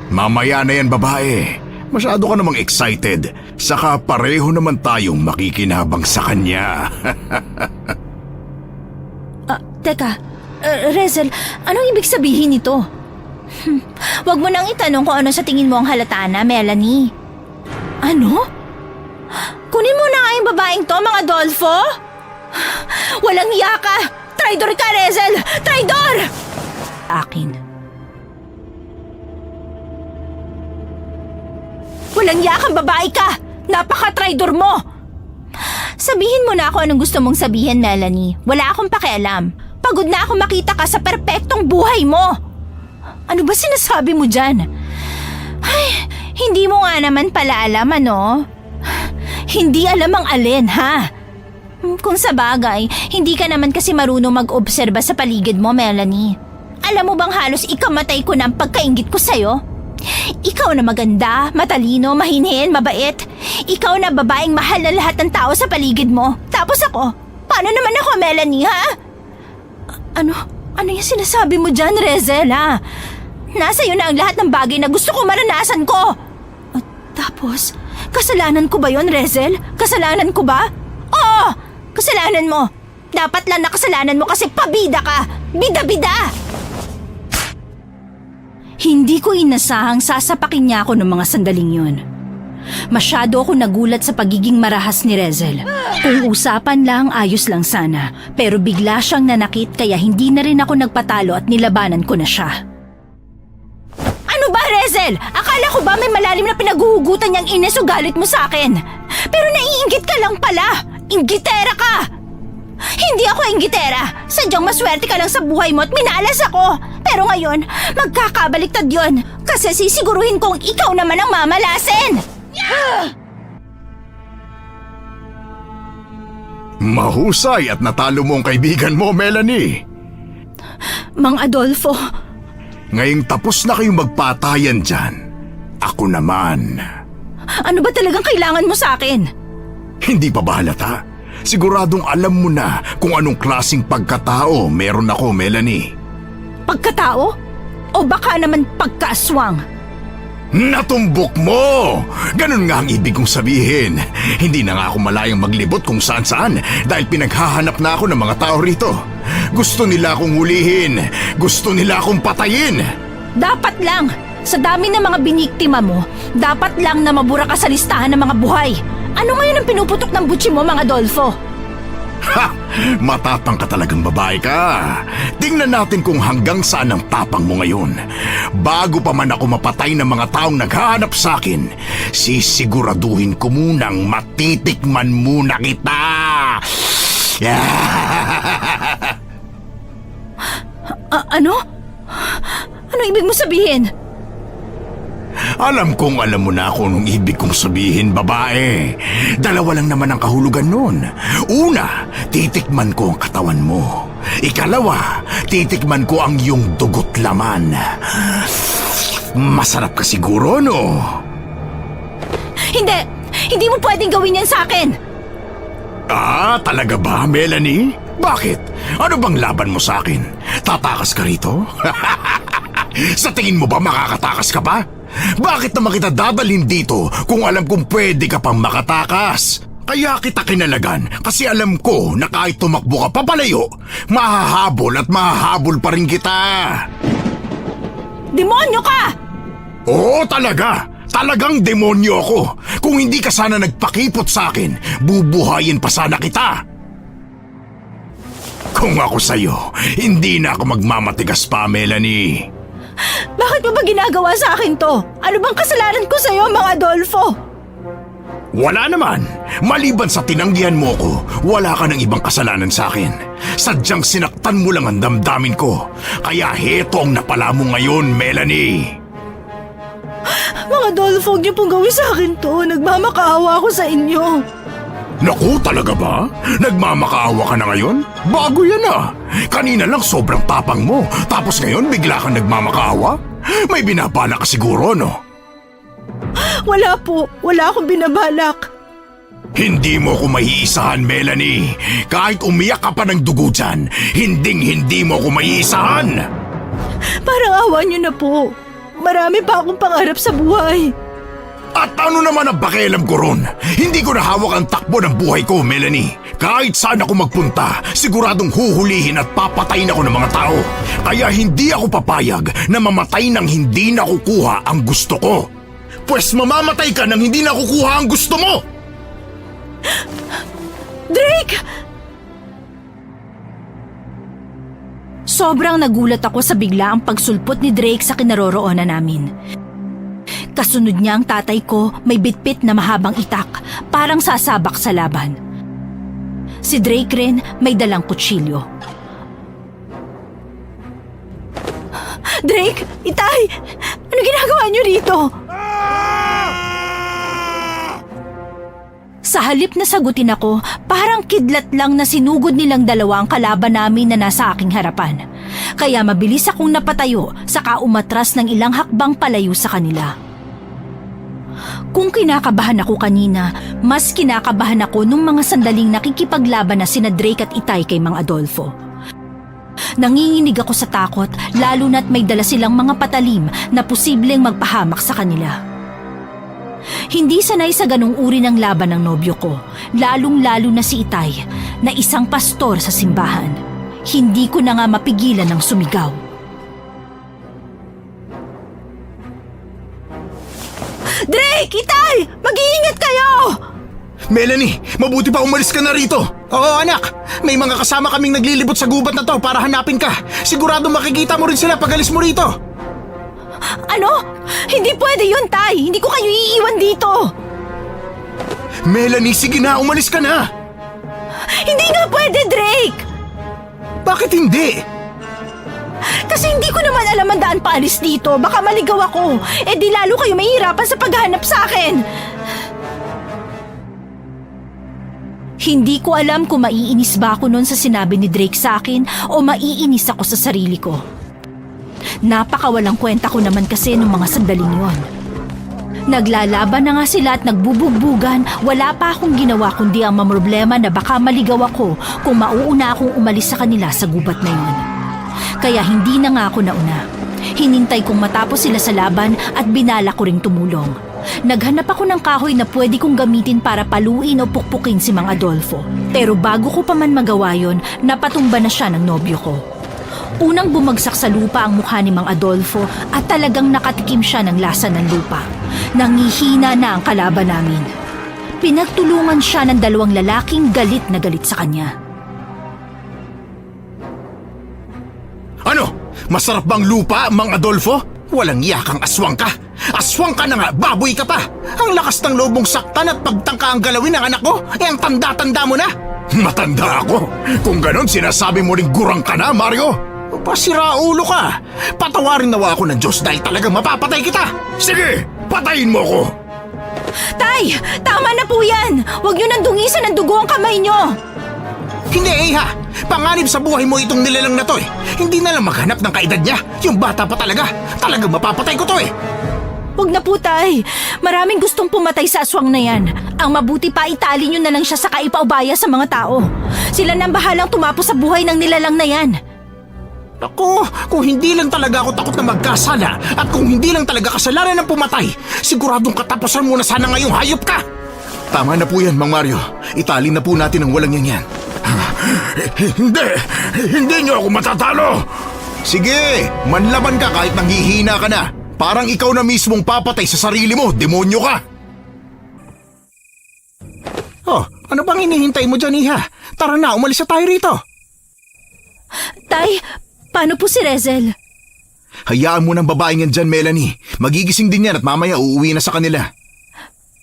Mamaya na yan, babae. Masyado ka namang excited. Saka pareho naman tayong makikinabang sa kanya. Teka, Rezel, anong ibig sabihin nito? Huwag mo nang itanong kung ano sa tingin mo ang halata na, Melanie. Ano? Kunin mo na nga yung babaeng to, mga Adolfo! Walang iya ka! Traidor ka, Rezel! Traidor! Akin. Walang iya kang babae ka! Napaka-traidor mo! Sabihin mo na ako anong gusto mong sabihin, Melanie. Wala akong pakialam. Pagod na ako makita ka sa perpektong buhay mo. Ano ba sinasabi mo dyan? Ay, hindi mo nga naman pala alam, ano? Hindi alam ang alin, ha? Kung sa bagay, hindi ka naman kasi marunong mag-obserba sa paligid mo, Melanie. Alam mo bang halos ikamatay ko na ang pagkaingit ko sa'yo? Ikaw na maganda, matalino, mahinhin, mabait. Ikaw na babaeng mahal na lahat ng tao sa paligid mo. Tapos ako, paano naman ako, Melanie, ha? Ano yung sinasabi mo dyan, Rezel, ha? Nasa iyo na ang lahat ng bagay na gusto ko maranasan ko. At tapos, kasalanan ko ba yon, Rezel? Kasalanan ko ba? Oo! Kasalanan mo! Dapat lang na kasalanan mo kasi pabida ka! Bida-bida! Hindi ko inasahang sasapakin niya ako ng mga sandaling yun. Masyado ako nagulat sa pagiging marahas ni Rezel. Kung usapan lang, ayos lang sana. Pero bigla siyang nanakit kaya hindi na rin ako nagpatalo at nilabanan ko na siya. Ano ba, Rezel? Akala ko ba may malalim na pinaguhugutan niyang ines o galit mo sa akin? Pero naiinggit ka lang pala! Inggitera ka! Hindi ako inggitera! Sadyang maswerte ka lang sa buhay mo at minalas ako! Pero ngayon, magkakabaliktad yon kasi sisiguruhin kong ikaw naman ang mamalasin! Mahusay at natalo mo ang kaibigan mo, Melanie. Mang Adolfo... Ngayong tapos na kayong magpatayan dyan, ako naman. Ano ba talagang kailangan mo sa akin? Hindi pa ba halata? Siguradong alam mo na kung anong klaseng pagkatao meron ako, Melanie. Pagkatao? O baka naman pagkaaswang? Natumbok mo! Ganun nga ang ibig kong sabihin. Hindi na nga ako malayang maglibot kung saan-saan dahil pinaghahanap na ako ng mga tao rito. Gusto nila akong hulihin. Gusto nila akong patayin. Dapat lang! Sa dami ng mga biniktima mo, dapat lang na mabura ka sa listahan ng mga buhay. Ano ngayon ang pinuputok ng butsi mo, Mang Adolfo? Ha! Matapang ka talagang babae ka. Tingnan natin kung hanggang saan ang tapang mo ngayon. Bago pa man ako mapatay ng mga taong naghahanap sa akin, sisiguraduhin ko munang matitikman muna kita. Ano? Ano ibig mo sabihin? Alam kong alam mo na kung anong ibig kong sabihin, babae. Dalawa lang naman ang kahulugan nun. Una, titikman ko ang katawan mo. Ikalawa, titikman ko ang iyong dugot laman. Masarap ka siguro, no? Hindi! Hindi mo pwedeng gawin yan sa akin! Ah, talaga ba, Melanie? Bakit? Ano bang laban mo sa akin? Tatakas ka rito? Sa tingin mo ba makakatakas ka pa? Bakit naman kita dadalhin dito kung alam kong pwede ka pang makatakas? Kaya kita kinalagan kasi alam ko na kahit tumakbo ka papalayo, mahahabol at mahahabol pa rin kita. Demonyo ka! Oo, talaga! Talagang demonyo ako! Kung hindi ka sana nagpakipot sa akin, bubuhayin pa sana kita! Kung ako sa'yo, hindi na ako magmamatigas pa, Melanie. Bakit mo ba ginagawa sa akin to? Ano bang kasalanan ko sa'yo, Mang Adolfo? Wala naman. Maliban sa tinanggihan mo ko, wala ka ng ibang kasalanan sa akin. Sadyang sinaktan mo lang ang damdamin ko. Kaya heto ang napala mo ngayon, Melanie. Mang Adolfo, huwag niyo pong gawin sa akin to. Nagmamakaawa ako sa inyo. Naku, talaga ba? Nagmamakaawa ka na ngayon? Bago yan ah. Kanina lang sobrang tapang mo, tapos ngayon bigla kang nagmamakaawa? May binabala ka siguro, no? Wala po. Wala akong binabalak. Hindi mo ko maiisahan, Melanie. Kahit umiyak ka pa ng dugo dyan, hindi mo ko maiisahan. Parang awa niyo na po. Marami pa akong pangarap sa buhay. At ano naman ang pakialam ko ron? Hindi ko na hawak ang takbo ng buhay ko, Melanie. Kahit saan ako magpunta, siguradong huhulihin at papatayin ako ng mga tao. Kaya hindi ako papayag na mamatay nang hindi nakukuha ang gusto ko. Pwes mamamatay ka nang hindi nakukuha ang gusto mo! Drake! Sobrang nagulat ako sa biglaang pagsulpot ni Drake sa kinaroroonan namin. Kasunod niya ang tatay ko may bitbit na mahabang itak, parang sasabak sa laban. Si Drake rin may dalang kutsilyo. Drake! Itay! Ano ginagawa niyo rito? Sa halip na sagutin ako, parang kidlat lang na sinugod nilang dalawa ang kalaban namin na nasa aking harapan. Kaya mabilis akong napatayo saka umatras ng ilang hakbang palayo sa kanila. Kung kinakabahan ako kanina, mas kinakabahan ako nung mga sandaling nakikipaglaban na sina Drake at Itay kay Mang Adolfo. Nanginginig ako sa takot lalo na't may dala silang mga patalim na posibleng magpahamak sa kanila. Hindi sanay sa ganong uri ng laban ng nobyo ko, lalong-lalo na si Itay, na isang pastor sa simbahan. Hindi ko na nga mapigilan ng sumigaw. Drake! Itay! Mag-iingat kayo! Melanie, mabuti pa umalis ka na rito. Oo anak, may mga kasama kaming naglilibot sa gubat na to para hanapin ka. Sigurado makikita mo rin sila pag alis mo rito. Ano? Hindi pwede yun, Tay! Hindi ko kayo iiwan dito! Melanie, sige na, umalis ka na. Hindi nga pwede, Drake! Bakit hindi? Kasi hindi ko naman alam ang daan paalis dito. Baka maligaw ako. Eh di lalo kayo mahihirapan sa paghahanap sa akin. Hindi ko alam kung maiinis ba ako noon sa sinabi ni Drake sa akin o maiinis ako sa sarili ko. Napakawalang kwenta ko naman kasi nung mga sandaling yon. Naglalaban na nga sila at nagbubugbugan, wala pa akong ginawa kundi ang mamroblema na baka maligaw ako kung mauuna akong umalis sa kanila sa gubat na yon. Kaya hindi na nga ako nauna. Hinintay kong matapos sila sa laban at binala ko ring tumulong. Naghanap ako ng kahoy na pwede kong gamitin para paluin o pukpukin si Mang Adolfo. Pero bago ko pa man magawa yon, napatumba na siya ng nobyo ko. Unang bumagsak sa lupa ang mukha ni Mang Adolfo at talagang nakatikim siya ng lasa ng lupa. Nangihina na ang kalaban namin. Pinagtulungan siya ng dalawang lalaking galit na galit sa kanya. Ano? Masarap bang lupa, Mang Adolfo? Walang yakang aswang ka. Aswang ka na nga, baboy ka pa. Ang lakas ng loob mong saktan at pagtangka ang galawin ng anak ko, ang tanda-tanda mo na. Matanda ako. Kung ganon, sinasabi mo ring gurang ka na, Mario. Pasira ulo ka. Patawarin nawa ako ng Diyos dahil talagang mapapatay kita. Sige, patayin mo ko. Tay! Tama na po yan! Huwag niyo nang dungisan ng dugo ang kamay niyo! Hindi, Iha. Panganib sa buhay mo itong nilalang na to eh. Hindi na lang maghanap ng kaedad niya. Yung bata pa talaga. Talagang mapapatay ko to eh. Huwag na po, Tay. Maraming gustong pumatay sa aswang na yan. Ang mabuti pa itali niyo na lang siya sa kaipaubaya sa mga tao. Sila nang bahalang tumapos sa buhay ng nilalang na yan. Ako, kung hindi lang talaga ako takot na magkasala at kung hindi lang talaga kasalanan ng pumatay, siguradong katapusan mo na sana ngayong hayop ka. Tama na po yan, Mang Mario. Itali na po natin ang walang yan. Hindi niyo ako matatalo. Sige, manlaban ka kahit nanghihina ka na. Parang ikaw na mismong papatay sa sarili mo, demonyo ka. Oh, ano bang hinihintay mo dyan, Iha? Tara na, umalis na tayo rito. Tay, paano po si Rezel? Hayaan mo ng babaeng yan dyan, Melanie. Magigising din yan at mamaya uuwi na sa kanila.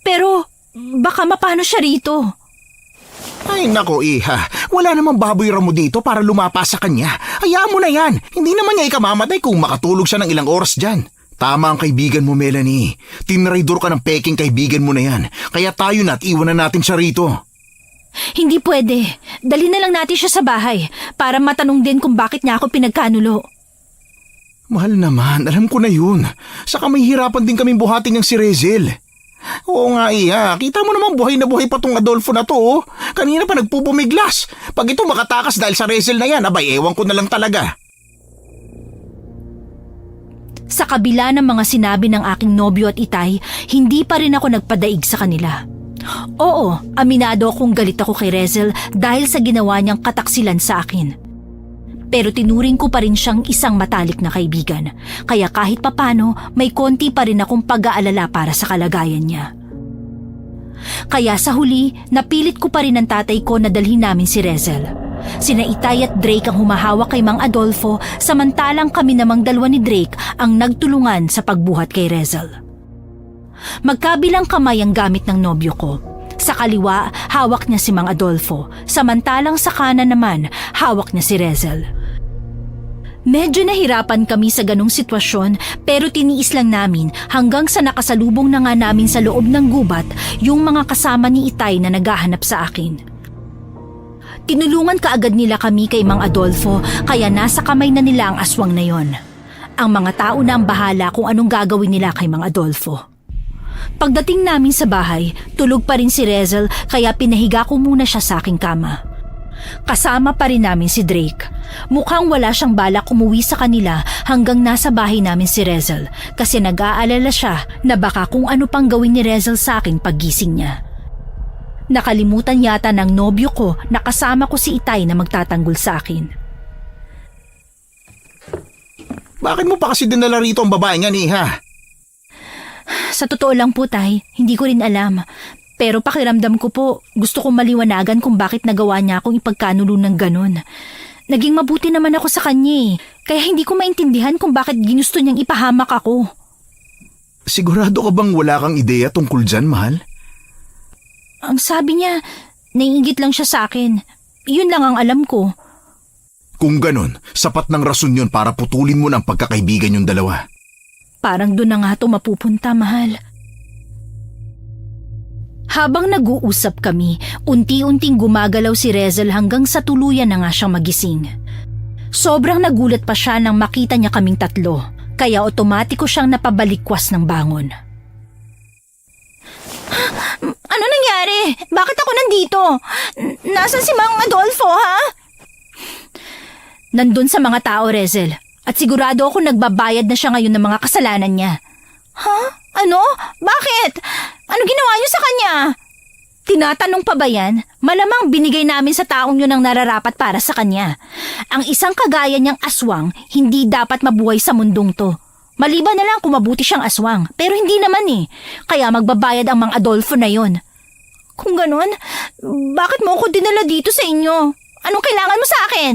Pero, baka mapano siya rito? Ay nako, Iha. Wala namang baboy ramo dito para lumapa sa kanya. Hayaan mo na yan. Hindi naman niya ikamamatay kung makatulog siya ng ilang oras dyan. Tama ang kaibigan mo, Melanie. Tinraidor ka ng peking kaibigan mo na yan. Kaya tayo na at iwanan natin siya rito. Hindi pwede. Dali na lang natin siya sa bahay para matanong din kung bakit niya ako pinagkanulo. Mahal naman, alam ko na yun. Saka may hirapan din kaming buhatin ng si Rezel. Oo nga, Iha. Kita mo naman buhay na buhay pa tong Adolfo na to. Oh. Kanina pa nagpupumiglas. Pag ito makatakas dahil sa Rezel na yan, abay, ewan ko na lang talaga. Sa kabila ng mga sinabi ng aking nobyo at Itay, hindi pa rin ako nagpadaig sa kanila. Oo, aminado akong galit ako kay Rezel dahil sa ginawa niyang kataksilan sa akin. Pero tinuring ko pa rin siyang isang matalik na kaibigan, kaya kahit papano may konti pa rin akong pag-aalala para sa kalagayan niya. Kaya sa huli, napilit ko pa rin ng tatay ko na dalhin namin si Rezel. Sina Itay at Drake ang humahawak kay Mang Adolfo, samantalang kami namang dalawa ni Drake ang nagtulungan sa pagbuhat kay Rezel. Magkabilang kamay ang gamit ng nobyo ko. Sa kaliwa, hawak niya si Mang Adolfo, samantalang sa kanan naman, hawak niya si Rezel. Medyo nahirapan kami sa ganong sitwasyon pero tiniis lang namin hanggang sa nakasalubong na nga namin sa loob ng gubat yung mga kasama ni Itay na naghahanap sa akin. Tinulungan kaagad nila kami kay Mang Adolfo kaya nasa kamay na nila ang aswang na yon. Ang mga tao na ang bahala kung anong gagawin nila kay Mang Adolfo. Pagdating namin sa bahay, tulog pa rin si Rezel kaya pinahiga ko muna siya sa aking kama. Kasama pa rin namin si Drake. Mukhang wala siyang balak umuwi sa kanila hanggang nasa bahay namin si Rezel kasi nag-aalala siya na baka kung ano pang gawin ni Rezel sa akin paggising niya. Nakalimutan yata ng nobyo ko na kasama ko si Itay na magtatanggol sa akin. Bakit mo pa kasi dinala rito ang babae nga ni ha? Sa totoo lang po, Tay, hindi ko rin alam. Pero pakiramdam ko po, gusto kong maliwanagan kung bakit nagawa niya akong ipagkanulo ng ganun. Naging mabuti naman ako sa kanya kaya hindi ko maintindihan kung bakit ginusto niyang ipahamak ako. Sigurado ka bang wala kang ideya tungkol dyan, mahal? Ang sabi niya, naiingit lang siya sa akin. Yun lang ang alam ko. Kung ganun, sapat ng rason yun para putulin mo ng pagkakaibigan yung dalawa. Parang doon na nga ito mapupunta, mahal. Habang nag-uusap kami, unti-unting gumagalaw si Rezel hanggang sa tuluyan na nga siyang magising. Sobrang nagulat pa siya nang makita niya kaming tatlo, kaya otomatiko siyang napabalikwas ng bangon. Ano nangyari? Bakit ako nandito? Nasaan si Mang Adolfo, ha? Nandun sa mga tao, Rezel. At sigurado ako nagbabayad na siya ngayon ng mga kasalanan niya. Ha? Ano? Bakit? Ano ginawa niyo sa kanya? Tinatanong pa ba yan? Malamang binigay namin sa taong yun ang nararapat para sa kanya. Ang isang kagaya niyang aswang, hindi dapat mabuhay sa mundong to. Maliban na lang kung mabuti siyang aswang, pero hindi naman Kaya magbabayad ang Mang Adolfo na yon. Kung ganun, bakit mo ako dinala dito sa inyo? Anong kailangan mo sa akin?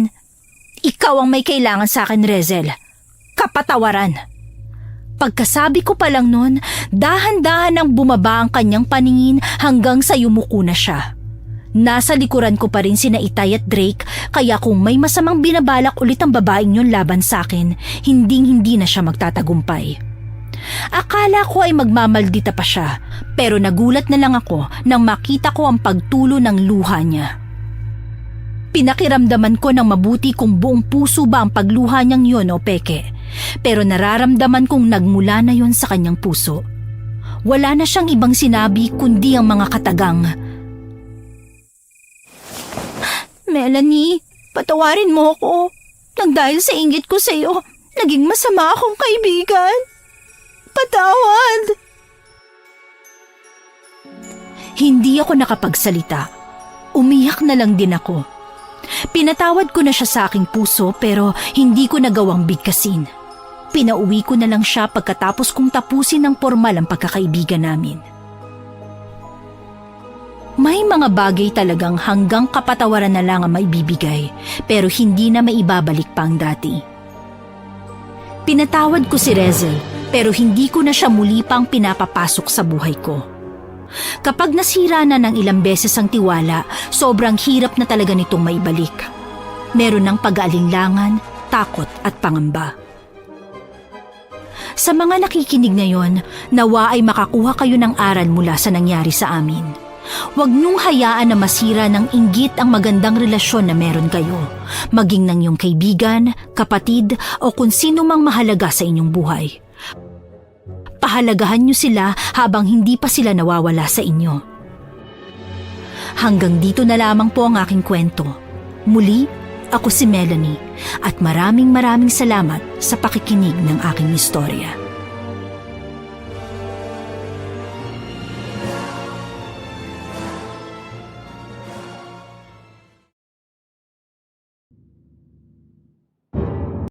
Ikaw ang may kailangan sa akin, Rezel. Kapatawaran. Pagkasabi ko pa lang nun, dahan-dahan ang bumaba ang kanyang paningin hanggang sa yumuko na siya. Nasa likuran ko pa rin sina Itay at Drake, kaya kung may masamang binabalak ulit ang babaeng yun laban sa akin, hinding-hindi na siya magtatagumpay. Akala ko ay magmamaldita pa siya, pero nagulat na lang ako nang makita ko ang pagtulo ng luha niya. Pinakiramdaman ko ng mabuti kung buong puso ba ang pagluha niyang yun o peke, pero nararamdaman kong nagmula na yun sa kanyang puso. Wala na siyang ibang sinabi kundi ang mga katagang, Melanie, patawarin mo ako. Nang dahil sa inggit ko sa iyo, naging masama akong kaibigan. Patawad. Hindi ako nakapagsalita. Umiyak na lang din ako. Pinatawad ko na siya sa aking puso pero hindi ko nagawang bigkasin. Pinauwi ko na lang siya pagkatapos kong tapusin ng formal ang pagkakaibigan namin. May mga bagay talagang hanggang kapatawaran na lang ang maibibigay pero hindi na maibabalik pa ang dati. Pinatawad ko si Rezel pero hindi ko na siya muli pang pinapapasok sa buhay ko. Kapag nasira na ng ilang beses ang tiwala, sobrang hirap na talaga nitong maibalik. Meron ng pag-aalinlangan, takot at pangamba. Sa mga nakikinig ngayon, nawa ay makakuha kayo ng aral mula sa nangyari sa amin. Huwag niyong hayaan na masira ng inggit ang magandang relasyon na meron kayo, maging ng iyong kaibigan, kapatid o kung sino mang mahalaga sa inyong buhay. Pahalagahan niyo sila habang hindi pa sila nawawala sa inyo. Hanggang dito na lamang po ang aking kwento. Muli, ako si Melanie at maraming salamat sa pakikinig ng aking istorya.